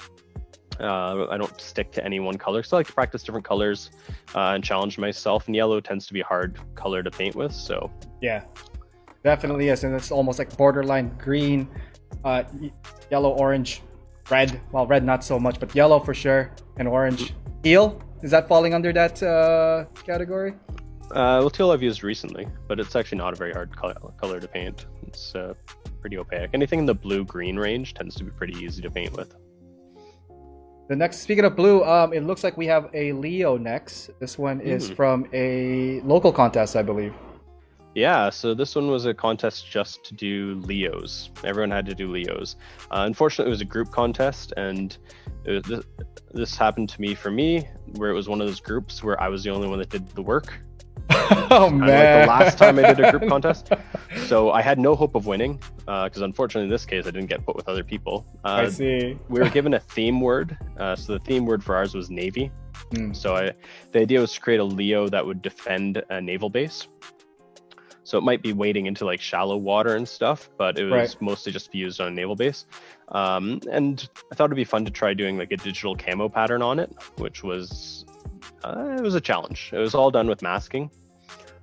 Speaker 2: I don't stick to any one color, so I like to practice different colors and challenge myself. And yellow tends to be a hard color to paint with, so
Speaker 1: yeah, definitely is. And it's almost like borderline green, yellow, orange, red. Well, red not so much, but yellow for sure, and orange. Teal, is that falling under that category?
Speaker 2: Well, teal I've used recently, but it's actually not a very hard color to paint. It's pretty opaque. Anything in the blue-green range tends to be pretty easy to paint with.
Speaker 1: The next, speaking of blue, it looks like we have a Leo next. This one is from a local contest, I believe.
Speaker 2: Yeah, so this one was a contest just to do Leos. Everyone had to do Leos. Unfortunately, it was a group contest, and this happened to me where it was one of those groups where I was the only one that did the work.
Speaker 1: Oh man!
Speaker 2: Like the last time I did a group contest, so I had no hope of winning because unfortunately in this case I didn't get put with other people.
Speaker 1: I see.
Speaker 2: We were given a theme word, so the theme word for ours was Navy. So the idea was to create a Leo that would defend a naval base. So it might be wading into like shallow water and stuff, but it was mostly just used on a naval base. And I thought it'd be fun to try doing like a digital camo pattern on it, which was it was a challenge. It was all done with masking.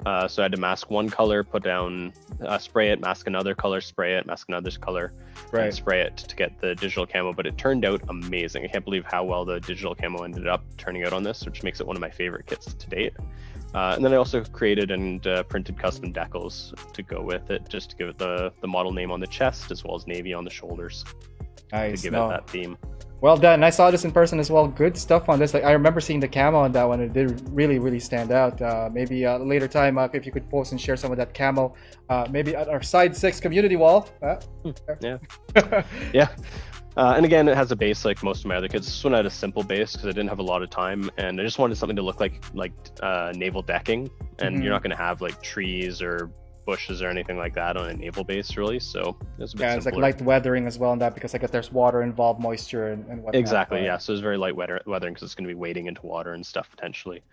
Speaker 2: So I had to mask one color, put down, spray it, mask another color, spray it, mask another color, and spray it to get the digital camo. But it turned out amazing. I can't believe how well the digital camo ended up turning out on this, which makes it one of my favorite kits to date. And then I also created and printed custom decals to go with it, just to give it the model name on the chest as well as Navy on the shoulders.
Speaker 1: Nice.
Speaker 2: To give it that theme.
Speaker 1: Well done. I saw this in person as well. Good stuff on this. Like, I remember seeing the camo on that one. It did really, really stand out. Maybe later time, if you could post and share some of that camo, maybe at our Side 6 community wall.
Speaker 2: Yeah. Yeah. And again, it has a base like most of my other kits. This one had a simple base because I didn't have a lot of time, and I just wanted something to look like naval decking. And you're not going to have like trees or bushes or anything like that on a naval base, really. So it's a bit simpler.
Speaker 1: It's like light weathering as well on that, because I guess there's water involved, moisture and whatnot.
Speaker 2: Exactly, yeah. So it's very light weathering because it's going to be wading into water and stuff potentially.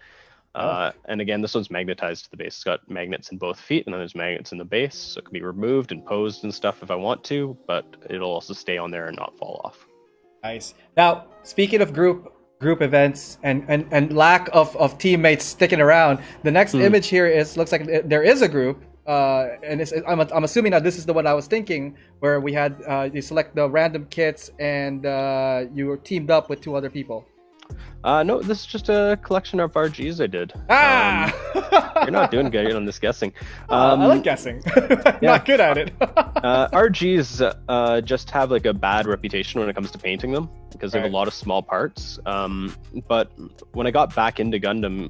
Speaker 2: And again, this one's magnetized to the base. It's got magnets in both feet, and then there's magnets in the base, so it can be removed and posed and stuff if I want to, but it'll also stay on there and not fall off. Nice.
Speaker 1: Now, speaking of group events and lack of teammates sticking around, the next image here looks like there is a group. And I'm assuming that this is the one I was thinking, where we had you select the random kits and you were teamed up with two other people.
Speaker 2: No, this is just a collection of RGs I did. You're not doing good on this guessing.
Speaker 1: I like guessing. Not good at it.
Speaker 2: RGs just have like a bad reputation when it comes to painting them because they have a lot of small parts. But when I got back into Gundam,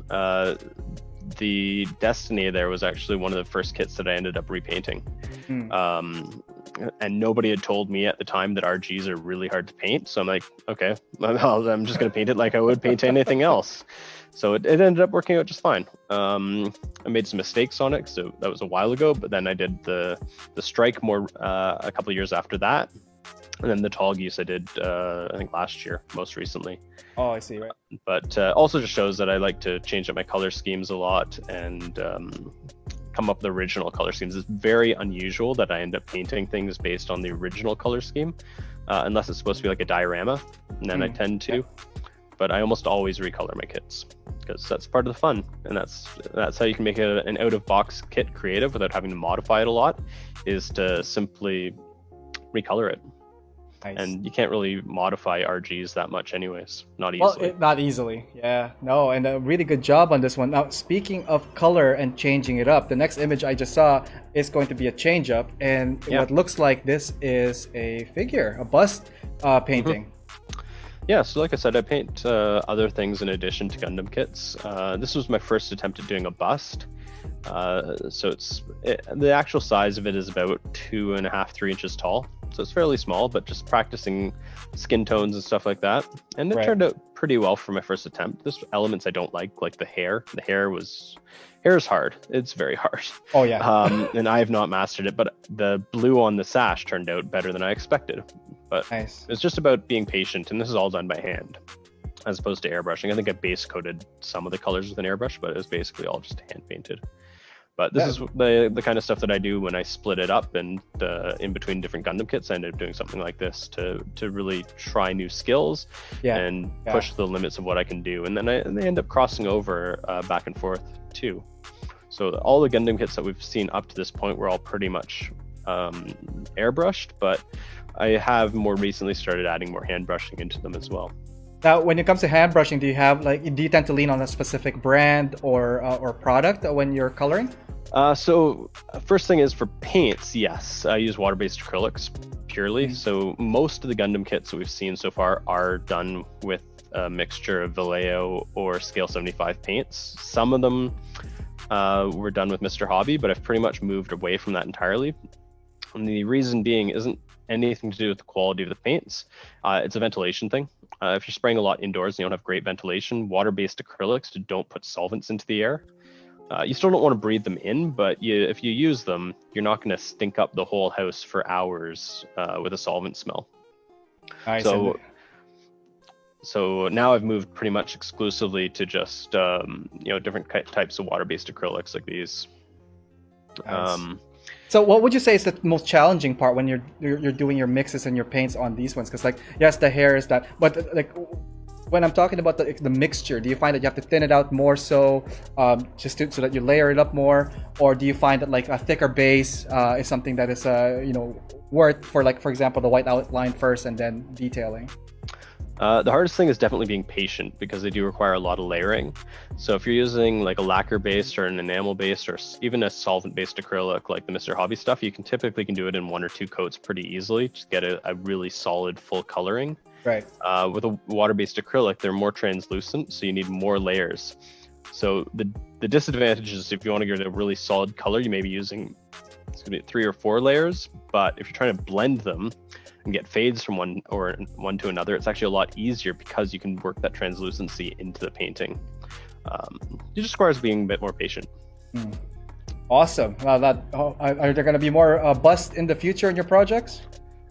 Speaker 2: the Destiny there was actually one of the first kits that I ended up repainting. And nobody had told me at the time that RGs are really hard to paint. So I'm like, okay, I'm just going to paint it like I would paint anything else. So it ended up working out just fine. I made some mistakes on it, so that was a while ago, but then I did the strike more a couple of years after that. And then the tall geese I did, I think last year, most recently.
Speaker 1: Oh, I see, right.
Speaker 2: But also just shows that I like to change up my color schemes a lot and come up with original color schemes. It's very unusual that I end up painting things based on the original color scheme, unless it's supposed to be like a diorama, and then I tend to. But I almost always recolor my kits because that's part of the fun, and that's how you can make an out-of-box kit creative without having to modify it a lot, is to simply recolor it.
Speaker 1: Nice.
Speaker 2: And you can't really modify RGs that much anyways, not easily.
Speaker 1: Well, not easily, yeah. No, and a really good job on this one. Now, speaking of color and changing it up, the next image I just saw is going to be a change up, and what looks like this is a figure, a bust painting.
Speaker 2: Yeah, so like I said, I paint other things in addition to Gundam kits. This was my first attempt at doing a bust. So the actual size of it is about 2.5, 3 inches tall. So it's fairly small, but just practicing skin tones and stuff like that. And it turned out pretty well for my first attempt. There's elements I don't like the hair. The hair is hard. It's very hard.
Speaker 1: Oh, yeah.
Speaker 2: And I have not mastered it, but the blue on the sash turned out better than I expected. But
Speaker 1: nice.
Speaker 2: It's just about being patient, and this is all done by hand, as opposed to airbrushing. I think I base coated some of the colors with an airbrush, but it was basically all just hand painted. But this is the kind of stuff that I do when I split it up and in between different Gundam kits. I ended up doing something like this to really try new skills and push the limits of what I can do. And then they end up crossing over back and forth too. So all the Gundam kits that we've seen up to this point were all pretty much airbrushed, but I have more recently started adding more hand brushing into them as well.
Speaker 1: Now, when it comes to hand brushing, do you tend to lean on a specific brand or product when you're coloring?
Speaker 2: So first thing is for paints, yes, I use water-based acrylics purely. So most of the Gundam kits that we've seen so far are done with a mixture of Vallejo or Scale 75 paints. Some of them were done with Mr. Hobby, but I've pretty much moved away from that entirely. And the reason being isn't anything to do with the quality of the paints. It's a ventilation thing. If you're spraying a lot indoors and you don't have great ventilation, water-based acrylics don't put solvents into the air. You still don't want to breathe them in, but if you use them, you're not going to stink up the whole house for hours with a solvent smell. So now I've moved pretty much exclusively to just different types of water-based acrylics like these.
Speaker 1: Nice. So what would you say is the most challenging part when you're doing your mixes and your paints on these ones? Because yes, the hair is that, but when I'm talking about the mixture, do you find that you have to thin it out more so so that you layer it up more, or do you find that a thicker base is something that is worth for example the white outline first and then detailing?
Speaker 2: The hardest thing is definitely being patient because they do require a lot of layering. So if you're using a lacquer based or an enamel based or even a solvent based acrylic like the Mr. Hobby stuff, you can do it in 1 or 2 coats pretty easily. Just get a really solid full coloring.
Speaker 1: Right.
Speaker 2: With a water-based acrylic, they're more translucent, so you need more layers. So the disadvantage is if you want to get a really solid color, you may be using 3 or 4 layers. But if you're trying to blend them and get fades from one to another, it's actually a lot easier because you can work that translucency into the painting. It just requires being a bit more patient.
Speaker 1: Awesome. Are there going to be more busts in the future in your projects?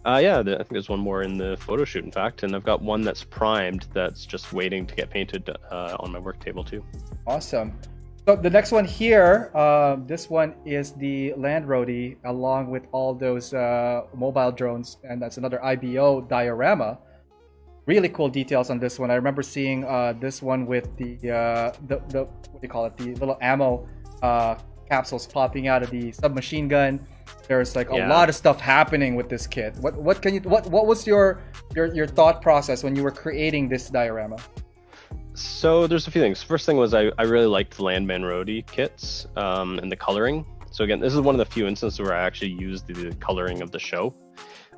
Speaker 2: I think there's one more in the photo shoot, in fact, and I've got one that's primed that's just waiting to get painted on my work table too.
Speaker 1: Awesome. So the next one here, this one is the Land Roadie along with all those mobile drones, and that's another IBO diorama. Really cool details on this one. I remember seeing this one with the what do you call it? The little ammo capsules popping out of the submachine gun. There's a lot of stuff happening with this kit. What was your thought process when you were creating this diorama?
Speaker 2: So there's a few things. First thing was I really liked the Landman Roadie kits and the coloring. So again, this is one of the few instances where I actually used the coloring of the show.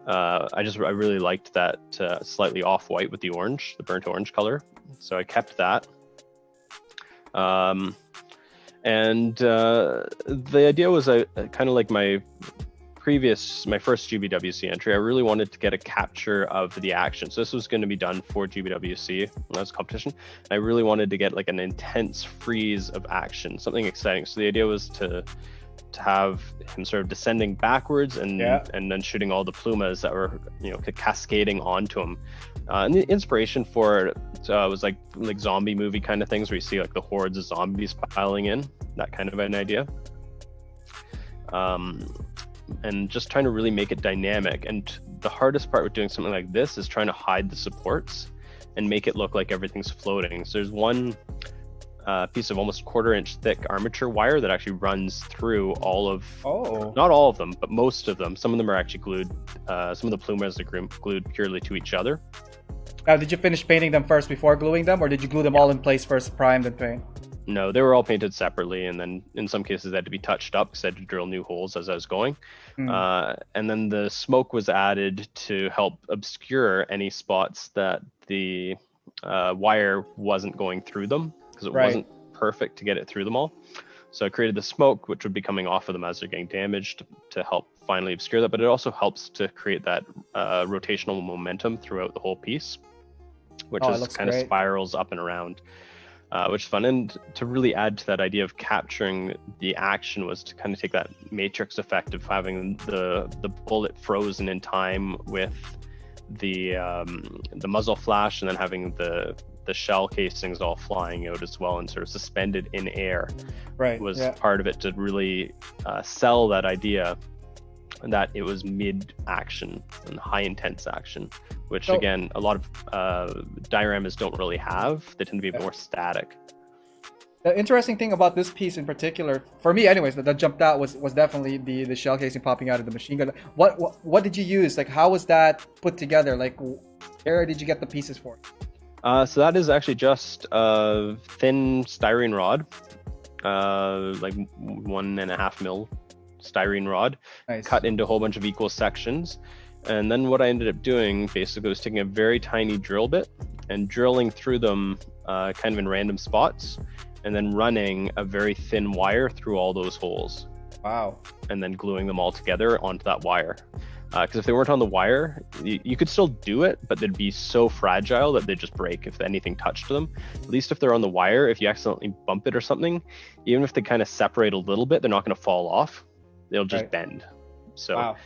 Speaker 2: I really liked that slightly off-white with the orange, the burnt orange color. So I kept that. And the idea was kind of like my first GBWC entry. I really wanted to get a capture of the action. So this was going to be done for GBWC, that was competition. I really wanted to get an intense freeze of action, something exciting. So the idea was to to have him sort of descending backwards and then shooting all the plumas that were cascading onto him. And the inspiration for it was like zombie movie kind of things where you see like the hordes of zombies piling in, that kind of an idea. And just trying to really make it dynamic. And the hardest part with doing something like this is trying to hide the supports and make it look like everything's floating. So there's one piece of almost 1/4 inch thick armature wire that actually runs through all of, not all of them, but most of them. Some of them are actually glued. Some of the plumas are glued purely to each other.
Speaker 1: Now, did you finish painting them first before gluing them, or did you glue them all in place first, prime, then paint?
Speaker 2: No, they were all painted separately, and then in some cases they had to be touched up because I had to drill new holes as I was going. And then the smoke was added to help obscure any spots that the wire wasn't going through them, because it wasn't perfect to get it through them all. So I created the smoke, which would be coming off of them as they're getting damaged, to help finally obscure that. But it also helps to create that rotational momentum throughout the whole piece, which is kind of spirals up and around. Which is fun. And to really add to that idea of capturing the action was to kind of take that matrix effect of having the bullet frozen in time with the muzzle flash, and then having the shell casings all flying out as well and sort of suspended in air. Was part of it to really sell that idea that it was mid-action and high-intense action, which again, a lot of dioramas don't really have. They tend to be more static.
Speaker 1: The interesting thing about this piece in particular, for me anyways, that jumped out was definitely the shell casing popping out of the machine gun. What did you use? Like, how was that put together? Like, where did you get the pieces for?
Speaker 2: So that is actually just a thin styrene rod, like 1.5 mil styrene rod, cut into a whole bunch of equal sections. And then what I ended up doing basically was taking a very tiny drill bit and drilling through them kind of in random spots, and then running a very thin wire through all those holes.
Speaker 1: Wow. And
Speaker 2: then gluing them all together onto that wire. Because if they weren't on the wire, you could still do it, but they'd be so fragile that they'd just break if anything touched them. At least if they're on the wire, if you accidentally bump it or something, even if they kind of separate a little bit, they're not going to fall off. They'll just bend. So,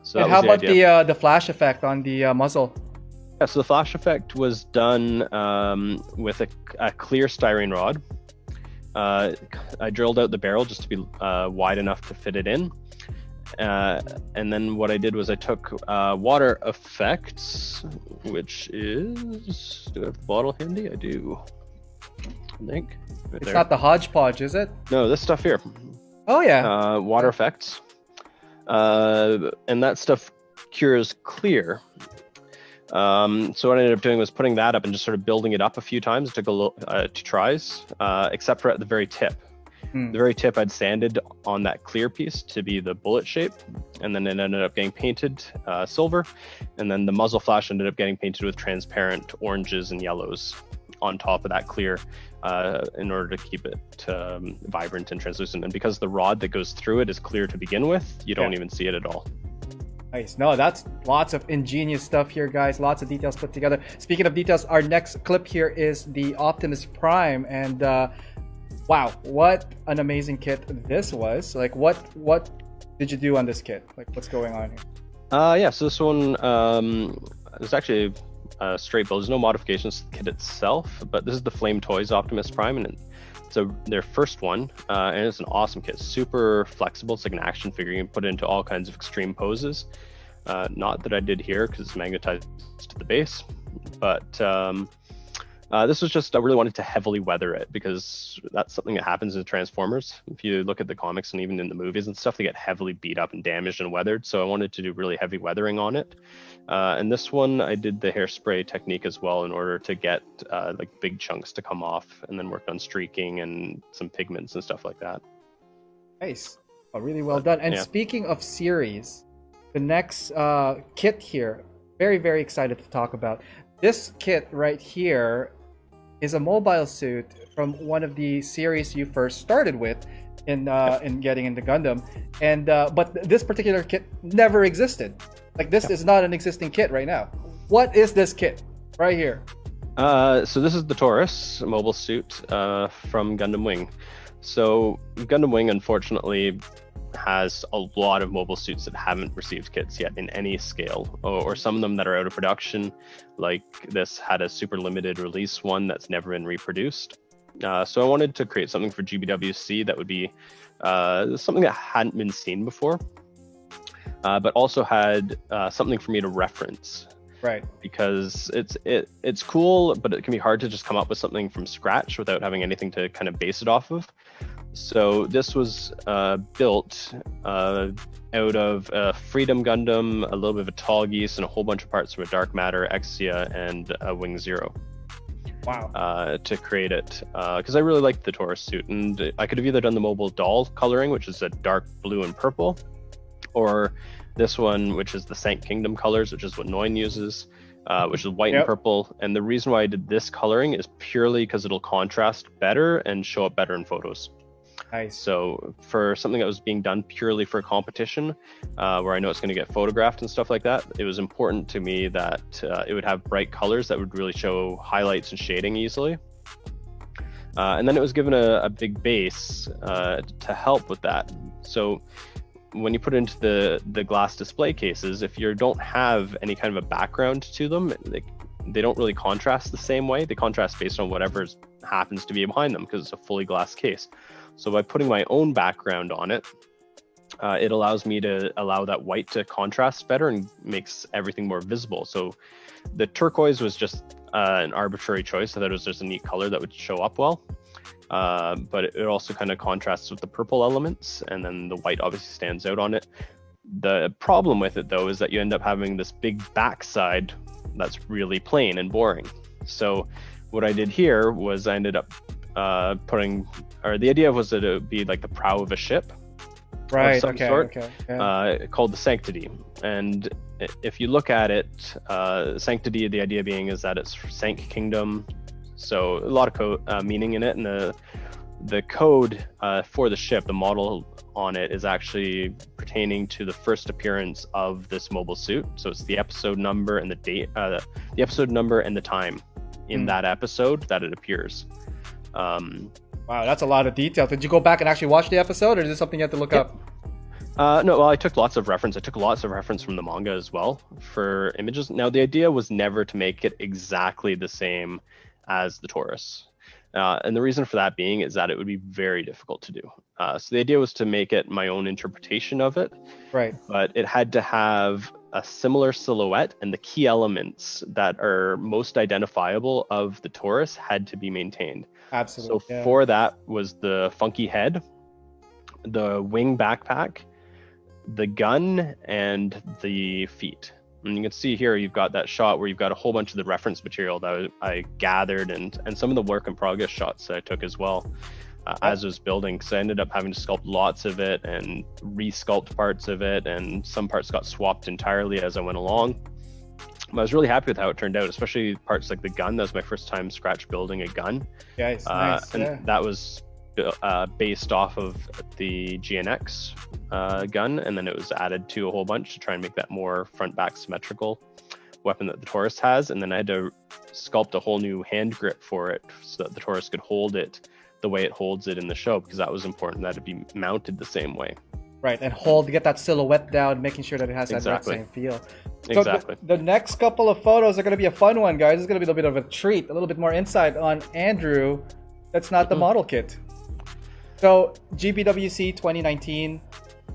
Speaker 2: so
Speaker 1: and how about the flash effect on the muzzle?
Speaker 2: Yeah, so the flash effect was done with a clear styrene rod. I drilled out the barrel just to be wide enough to fit it in. And then what I did was I took water effects, which is, do I have the bottle handy? I do, I think.
Speaker 1: It's not the hodgepodge, is it?
Speaker 2: No, this stuff here.
Speaker 1: Oh yeah.
Speaker 2: Water effects. And that stuff cures clear. So what I ended up doing was putting that up and just sort of building it up a few times. It took a little 2 tries, except for at the very tip. The very tip I'd sanded on that clear piece to be the bullet shape, and then it ended up getting painted silver, and then the muzzle flash ended up getting painted with transparent oranges and yellows on top of that clear in order to keep it vibrant and translucent. And because the rod that goes through it is clear to begin with, you don't even see it at all.
Speaker 1: Nice. No, that's lots of ingenious stuff here, guys. Lots of details put together. Speaking of details, our next clip here is the Optimus Prime, and wow, what an amazing kit this was. Like, what did you do on this kit? Like, what's going on here?
Speaker 2: Yeah, so this one is actually a straight build. There's no modifications to the kit itself, but this is the Flame Toys Optimus Prime, and it's their first one, and it's an awesome kit. Super flexible. It's like an action figure. You can put it into all kinds of extreme poses. Not that I did here because it's magnetized to the base, but this was just, I really wanted to heavily weather it because that's something that happens in Transformers. If you look at the comics and even in the movies and stuff, they get heavily beat up and damaged and weathered. So I wanted to do really heavy weathering on it. And this one, I did the hairspray technique as well in order to get like big chunks to come off, and then worked on streaking and some pigments and stuff like that.
Speaker 1: Nice. Oh, really well done. And speaking of series, the next kit here, very, very excited to talk about. This kit right here is a mobile suit from one of the series you first started with in getting into Gundam, and but this particular kit never existed. Like, this is not an existing kit right now. What is this kit right here?
Speaker 2: So this is the Taurus mobile suit from Gundam Wing. So Gundam Wing, unfortunately, has a lot of mobile suits that haven't received kits yet in any scale, or some of them that are out of production. Like this had a super limited release one that's never been reproduced. So I wanted to create something for GBWC that would be something that hadn't been seen before, but also had something for me to reference.
Speaker 1: Right.
Speaker 2: Because it's cool, but it can be hard to just come up with something from scratch without having anything to kind of base it off of. So this was built out of Freedom Gundam, a little bit of a Tall Geese, and a whole bunch of parts from a Dark Matter, Exia, and a Wing Zero.
Speaker 1: Wow.
Speaker 2: To create it, because I really liked the Taurus suit, and I could have either done the mobile doll coloring, which is a dark blue and purple, or this one, which is the Sank Kingdom colors, which is what Noin uses, which is white and purple. And the reason why I did this coloring is purely because it'll contrast better and show up better in photos.
Speaker 1: Nice.
Speaker 2: So for something that was being done purely for competition, where I know it's going to get photographed and stuff like that, it was important to me that it would have bright colors that would really show highlights and shading easily. And then it was given a big base to help with that. So when you put it into the glass display cases, if you don't have any kind of a background to them, they don't really contrast the same way. They contrast based on whatever happens to be behind them because it's a fully glass case. So by putting my own background on it, it allows me to allow that white to contrast better and makes everything more visible. So the turquoise was just an arbitrary choice. I thought it was just a neat color that would show up well. But it also kind of contrasts with the purple elements, and then the white obviously stands out on it. The problem with it, though, is that you end up having this big backside that's really plain and boring. So what I did here was I ended up the idea was that it would be like the prow of a ship,
Speaker 1: right?
Speaker 2: Of some sort, called the Sanctity. And if you look at it, Sanctity, the idea being is that it's Sank Kingdom, so a lot of meaning in it. And the code for the ship, the model on it, is actually pertaining to the first appearance of this mobile suit. So it's the episode number and the date, the episode number and the time in that episode that it appears.
Speaker 1: Wow, that's a lot of detail. Did you go back and actually watch the episode, or is this something you have to look up?
Speaker 2: No, well, I took lots of reference. I took lots of reference from the manga as well for images. Now, the idea was never to make it exactly the same as the Taurus. And the reason for that being is that it would be very difficult to do. So the idea was to make it my own interpretation of it. Right. But it had to have a similar silhouette, and the key elements that are most identifiable of the Taurus had to be maintained.
Speaker 1: Absolutely.
Speaker 2: So for that was the funky head, the wing backpack, the gun, and the feet. And you can see here, you've got that shot where you've got a whole bunch of the reference material that I gathered, and some of the work in progress shots that I took as well as I was building, because I ended up having to sculpt lots of it and re-sculpt parts of it, and some parts got swapped entirely as I went along. I was really happy with how it turned out, especially parts like the gun. That was my first time scratch building a gun.
Speaker 1: Nice.
Speaker 2: And that was based off of the GNX gun, and then it was added to a whole bunch to try and make that more front-back symmetrical weapon that the Taurus has. And then I had to sculpt a whole new hand grip for it so that the Taurus could hold it the way it holds it in the show, because that was important, that it be mounted the same way.
Speaker 1: Right, and get that silhouette down, making sure that it has that same feel. So
Speaker 2: exactly.
Speaker 1: The next couple of photos are going to be a fun one, guys. It's going to be a little bit of a treat, a little bit more insight on Andrew. That's not the model kit. So GBWC 2019,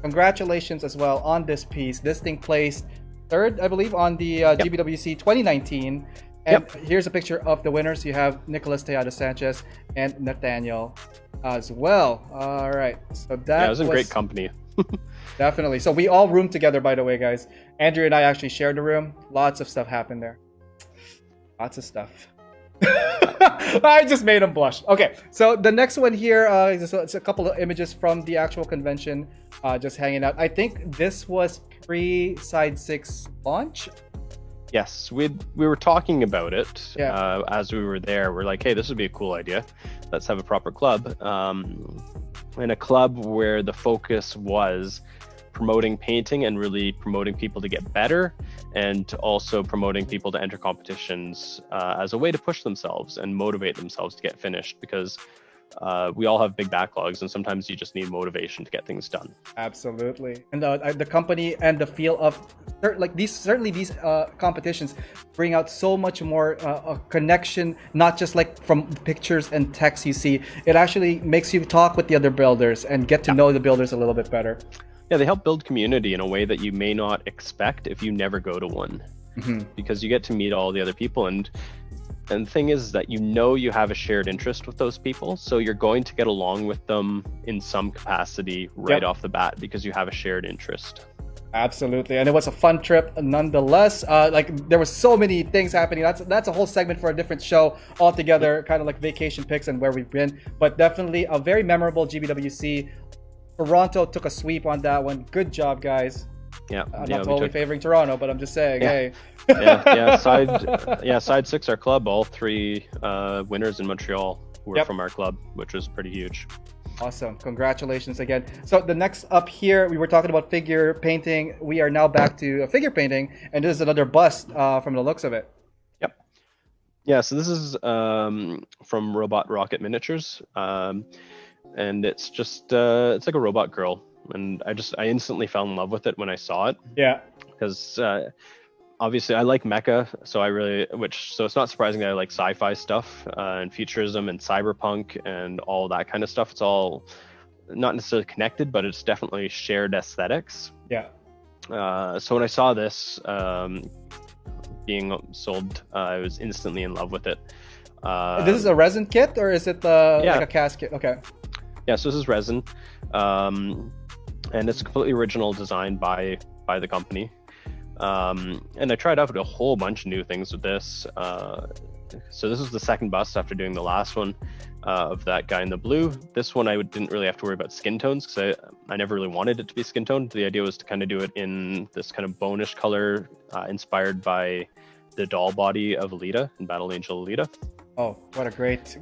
Speaker 1: congratulations as well on this piece. This thing placed third, I believe, on the GBWC 2019. And here's a picture of the winners. You have Nicholas Tejada Sanchez and Nathaniel as well. All right. So that
Speaker 2: was in great company.
Speaker 1: Definitely. So we all roomed together, by the way, guys. Andrew and I actually shared a room. Lots of stuff happened there. Lots of stuff. I just made him blush. Okay, so the next one here it's a couple of images from the actual convention, just hanging out. I think this was pre-Side 6 launch.
Speaker 2: Yes, we were talking about it as we were there. We're like, hey, this would be a cool idea. Let's have a proper club. And a club where the focus was promoting painting and really promoting people to get better, and also promoting people to enter competitions as a way to push themselves and motivate themselves to get finished. Because we all have big backlogs, and sometimes you just need motivation to get things done.
Speaker 1: Absolutely. And the company and the feel of like these competitions bring out so much more a connection, not just like from pictures and text you see. It actually makes you talk with the other builders and get to know the builders a little bit better.
Speaker 2: Yeah, they help build community in a way that you may not expect if you never go to one, because you get to meet all the other people. And the thing is that you have a shared interest with those people, so you're going to get along with them in some capacity right off the bat because you have a shared interest.
Speaker 1: Absolutely, and it was a fun trip nonetheless. Like there was so many things happening. That's a whole segment for a different show altogether, kind of like vacation pics and where we've been. But definitely a very memorable GBWC. Toronto took a sweep on that one. Good job, guys.
Speaker 2: Yeah,
Speaker 1: I'm not totally favoring Toronto, but I'm just saying, hey.
Speaker 2: Side 6, our club, all 3 winners in Montreal were from our club, which was pretty huge.
Speaker 1: Awesome. Congratulations again. So the next up here, we were talking about figure painting. We are now back to figure painting, and this is another bust from the looks of it.
Speaker 2: Yep. Yeah, so this is from Robot Rocket Miniatures, and it's just it's like a robot girl, and I instantly fell in love with it when I saw it.
Speaker 1: Yeah.
Speaker 2: Because obviously I like Mecha, so it's not surprising that I like sci-fi stuff and futurism and cyberpunk and all that kind of stuff. It's all not necessarily connected, but it's definitely shared aesthetics.
Speaker 1: Yeah.
Speaker 2: So when I saw this being sold, I was instantly in love with it.
Speaker 1: This is a resin kit, or is it like a cast kit? Okay.
Speaker 2: Yeah, so this is resin, and it's completely original, designed by the company. And I tried out a whole bunch of new things with this. So this is the second bust after doing the last one of that guy in the blue. This one I didn't really have to worry about skin tones because I never really wanted it to be skin toned. The idea was to kind of do it in this kind of bonish color, inspired by the doll body of Alita in Battle Angel Alita.
Speaker 1: Oh, what a great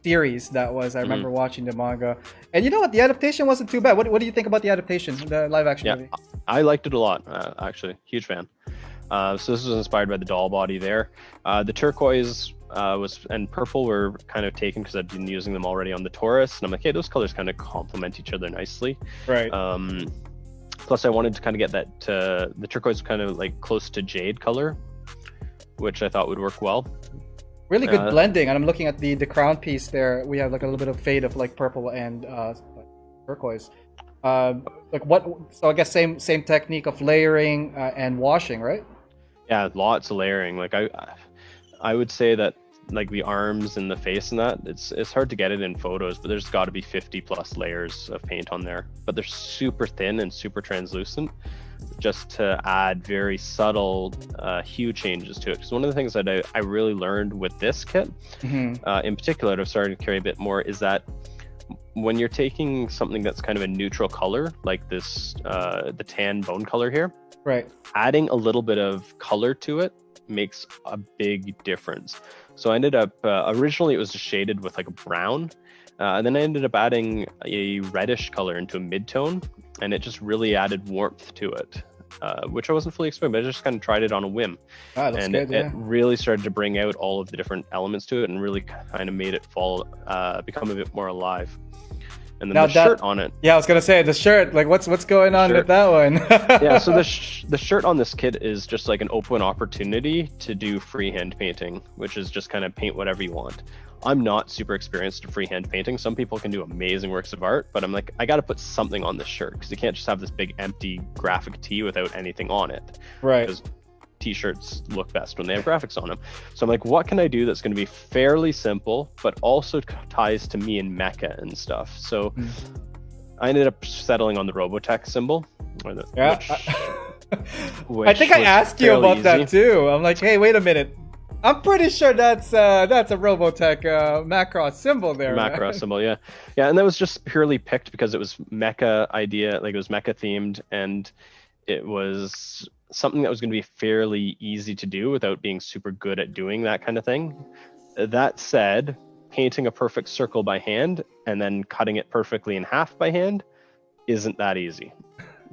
Speaker 1: series that was. I remember watching the manga. And you know what? The adaptation wasn't too bad. What do you think about the adaptation, the live action movie?
Speaker 2: I liked it a lot, actually. Huge fan. So this was inspired by the doll body there. The turquoise and purple were kind of taken because I'd been using them already on the Taurus. And I'm like, hey, those colors kind of complement each other nicely.
Speaker 1: Right.
Speaker 2: Plus, I wanted to kind of get that the turquoise kind of like close to jade color, which I thought would work well.
Speaker 1: Really good blending, and I'm looking at the crown piece there. We have like a little bit of fade of like purple and turquoise. Like what? So I guess same technique of layering and washing, right?
Speaker 2: Yeah, lots of layering. Like I would say that like the arms and the face and that it's hard to get it in photos, but there's got to be 50 plus layers of paint on there. But they're super thin and super translucent, just to add very subtle hue changes to it. Because one of the things that I really learned with this kit, in particular, that I've started to carry a bit more, is that when you're taking something that's kind of a neutral color, like this, the tan bone color here,
Speaker 1: right,
Speaker 2: adding a little bit of color to it makes a big difference. So I ended up, originally it was just shaded with like a brown, and then I ended up adding a reddish color into a mid-tone, and it just really added warmth to it, which I wasn't fully expecting, but I just kind of tried it on a whim.
Speaker 1: And
Speaker 2: it really started to bring out all of the different elements to it and really kind of made it become a bit more alive. And then shirt on it.
Speaker 1: Yeah, I was gonna say the shirt. Like, what's going on with that one?
Speaker 2: Yeah, so the shirt on this kit is just like an open opportunity to do freehand painting, which is just kind of paint whatever you want. I'm not super experienced in freehand painting. Some people can do amazing works of art, but I'm like, I got to put something on this shirt because you can't just have this big empty graphic tee without anything on it.
Speaker 1: Right.
Speaker 2: Because t-shirts look best when they have graphics on them. So I'm like, what can I do that's going to be fairly simple, but also ties to me and Mecha and stuff? So I ended up settling on the Robotech symbol.
Speaker 1: Which I think I asked you about that too. I'm like, hey, wait a minute. I'm pretty sure that's a Robotech Macross symbol there.
Speaker 2: Macross symbol, yeah. Yeah, and that was just purely picked because it was Mecha idea, like it was Mecha themed, and it was something that was going to be fairly easy to do without being super good at doing that kind of thing. That said, painting a perfect circle by hand and then cutting it perfectly in half by hand isn't that easy.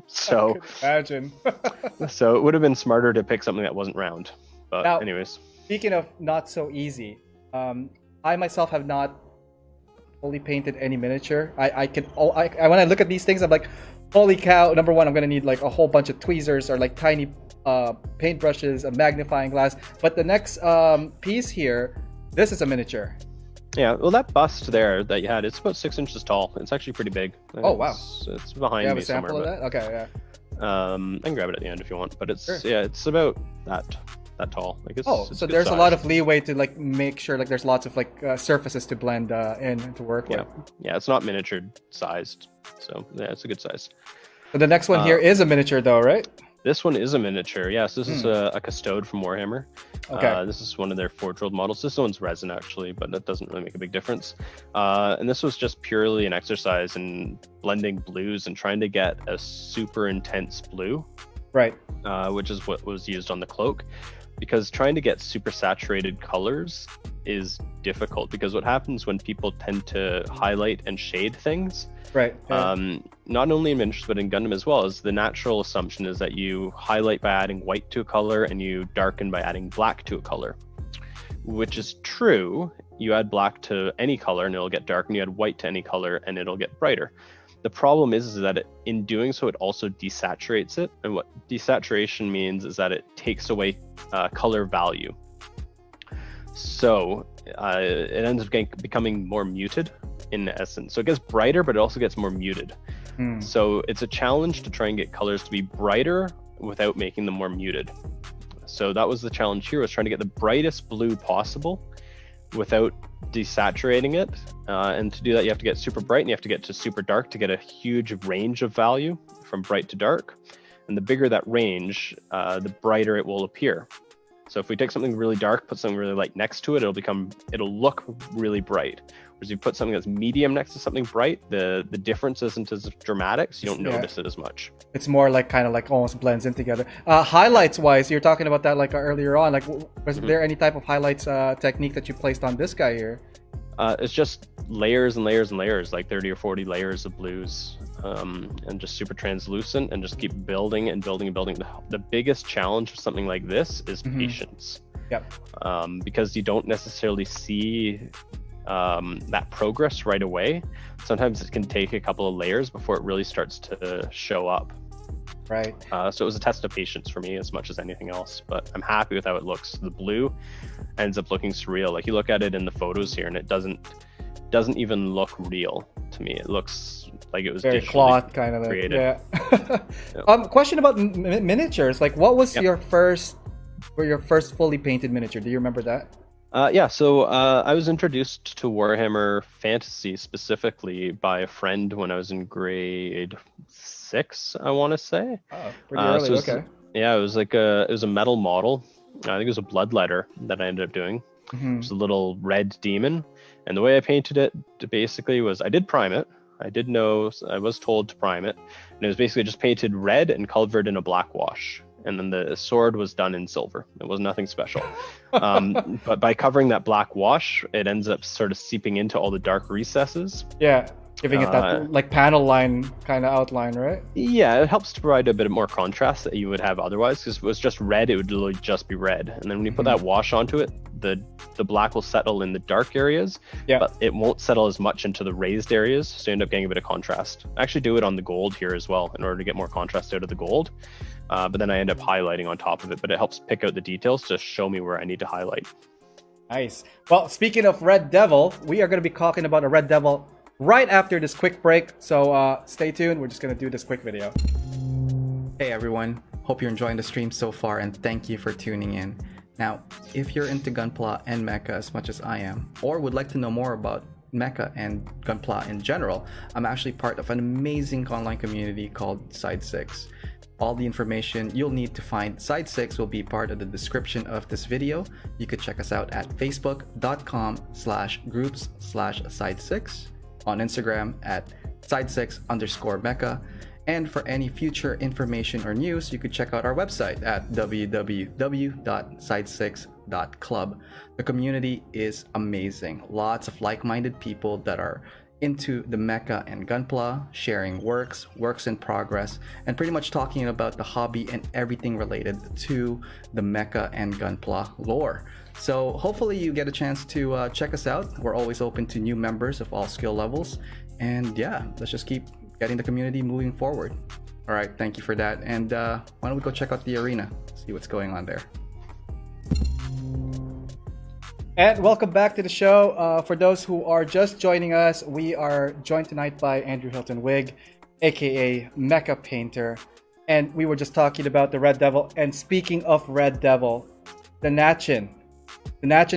Speaker 2: So
Speaker 1: I could imagine.
Speaker 2: So it would have been smarter to pick something that wasn't round. But
Speaker 1: now,
Speaker 2: anyways.
Speaker 1: Speaking of not so easy, I myself have not fully painted any miniature. When I look at these things, I'm like, holy cow! Number one, I'm gonna need like a whole bunch of tweezers or like tiny paint brushes, a magnifying glass. But the next piece here, this is a miniature.
Speaker 2: Yeah, well, that bust there that you had, it's about 6 inches tall. It's actually pretty big.
Speaker 1: Oh, wow.
Speaker 2: It's behind
Speaker 1: You have
Speaker 2: me
Speaker 1: a sample
Speaker 2: somewhere.
Speaker 1: of that? Okay, yeah.
Speaker 2: I can grab it at the end if you want, but it's
Speaker 1: Sure.
Speaker 2: yeah, it's about that tall. Like it's
Speaker 1: So
Speaker 2: good
Speaker 1: there's a
Speaker 2: size.
Speaker 1: lot of leeway to like make sure like there's lots of like surfaces to blend in and to work
Speaker 2: Yeah,
Speaker 1: with.
Speaker 2: yeah, it's not miniature sized, so yeah, it's a good size.
Speaker 1: So the next one here is a miniature though, right?
Speaker 2: This one is a miniature. Yes, this is a custode from Warhammer.
Speaker 1: Okay.
Speaker 2: This is one of their Forge World models. This one's resin actually, but that doesn't really make a big difference. And this was just purely an exercise in blending blues and trying to get a super intense blue,
Speaker 1: Right.
Speaker 2: which is what was used on the cloak. Because trying to get super saturated colors is difficult, because what happens when people tend to highlight and shade things,
Speaker 1: Right. Yeah.
Speaker 2: not only in miniatures but in Gundam as well, is the natural assumption is that you highlight by adding white to a color and you darken by adding black to a color, which is true. You add black to any color and it'll get dark, and you add white to any color and it'll get brighter. The problem is that in doing so, it also desaturates it. And what desaturation means is that it takes away color value. So it ends up becoming more muted in essence. So it gets brighter, but it also gets more muted. So it's a challenge to try and get colors to be brighter without making them more muted. So that was the challenge here, was trying to get the brightest blue possible without desaturating it. And to do that, you have to get super bright and you have to get to super dark to get a huge range of value from bright to dark. And the bigger that range, the brighter it will appear. So if we take something really dark, put something really light next to it, it'll look really bright. Whereas if you put something that's medium next to something bright, the difference isn't as dramatic, so you don't notice it as much.
Speaker 1: It's more like kind of like almost blends in together. Highlights wise, you're talking about that like earlier on. Like, was there any type of highlights technique that you placed on this guy here?
Speaker 2: It's just layers and layers and layers, like 30 or 40 layers of blues, and just super translucent, and just keep building and building and building. The biggest challenge for something like this is patience.
Speaker 1: Yep.
Speaker 2: Because you don't necessarily see that progress right away. Sometimes it can take a couple of layers before it really starts to show up.
Speaker 1: Right.
Speaker 2: So it was a test of patience for me as much as anything else, but I'm happy with how it looks. The blue ends up looking surreal. Like you look at it in the photos here and it doesn't even look real to me. It looks like it was
Speaker 1: very cloth kind of
Speaker 2: created.
Speaker 1: Yeah. Question about miniatures. Like, what was your first fully painted miniature? Do you remember that?
Speaker 2: Yeah, so I was introduced to Warhammer Fantasy specifically by a friend when I was in grade 6, I want to say.
Speaker 1: Oh, pretty early.
Speaker 2: So
Speaker 1: okay.
Speaker 2: Yeah, it was like it was a metal model. I think it was a bloodletter that I ended up doing. It was a little red demon, and the way I painted it basically was I did prime it. I was told to prime it, and it was basically just painted red and covered in a black wash. And then the sword was done in silver. It was nothing special. But by covering that black wash, it ends up sort of seeping into all the dark recesses.
Speaker 1: Yeah, giving it that like panel line kind of outline, right?
Speaker 2: Yeah, it helps to provide a bit more contrast that you would have otherwise, because if it was just red, it would literally just be red. And then when you put that wash onto it, the black will settle in the dark areas, but it won't settle as much into the raised areas, so you end up getting a bit of contrast. I actually do it on the gold here as well in order to get more contrast out of the gold. But then I end up highlighting on top of it, but it helps pick out the details to show me where I need to highlight.
Speaker 1: Nice. Well, speaking of Red Devil, we are going to be talking about a Red Devil right after this quick break. So stay tuned. We're just going to do this quick video. Hey everyone. Hope you're enjoying the stream so far, and thank you for tuning in. Now, if you're into Gunpla and Mecha as much as I am, or would like to know more about Mecha and Gunpla in general, I'm actually part of an amazing online community called Side 6. All the information you'll need to find Side 6 will be part of the description of this video. You could check us out at facebook.com/groups/side6, on Instagram at side6_mecha, and for any future information or news, you could check out our website at www.side6.club. The community is amazing. Lots of like-minded people that are into the Mecha and Gunpla, sharing works in progress, and pretty much talking about the hobby and everything related to the Mecha and Gunpla lore. So hopefully you get a chance to check us out. We're always open to new members of all skill levels. And yeah, let's just keep getting the community moving forward. All right, thank you for that. And why don't we go check out the arena, see what's going on there. And welcome back to the show. For those who are just joining us, we are joined tonight by Andrew Hilton-Wigg, aka Mecha Painter. And we were just talking about the Red Devil. And speaking of Red Devil, the Nachin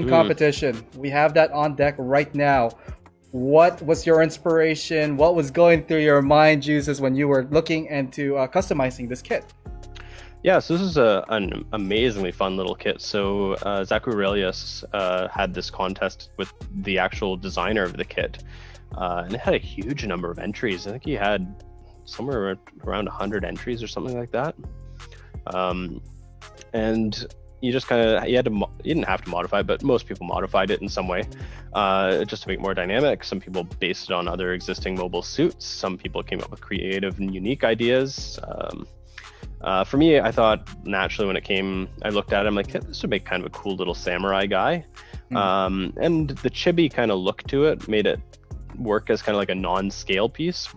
Speaker 1: competition. We have that on deck right now. What was your inspiration? What was going through your mind juices when you were looking into customizing this kit?
Speaker 2: Yeah, so this is an amazingly fun little kit. So Zach Aurelius had this contest with the actual designer of the kit, and it had a huge number of entries. I think he had somewhere around 100 entries or something like that. And you just you didn't have to modify it, but most people modified it in some way, just to make it more dynamic. Some people based it on other existing mobile suits. Some people came up with creative and unique ideas. For me, I thought naturally when I looked at it, I'm like, this would make kind of a cool little samurai guy. And the chibi kind of look to it made it work as kind of like a non-scale piece.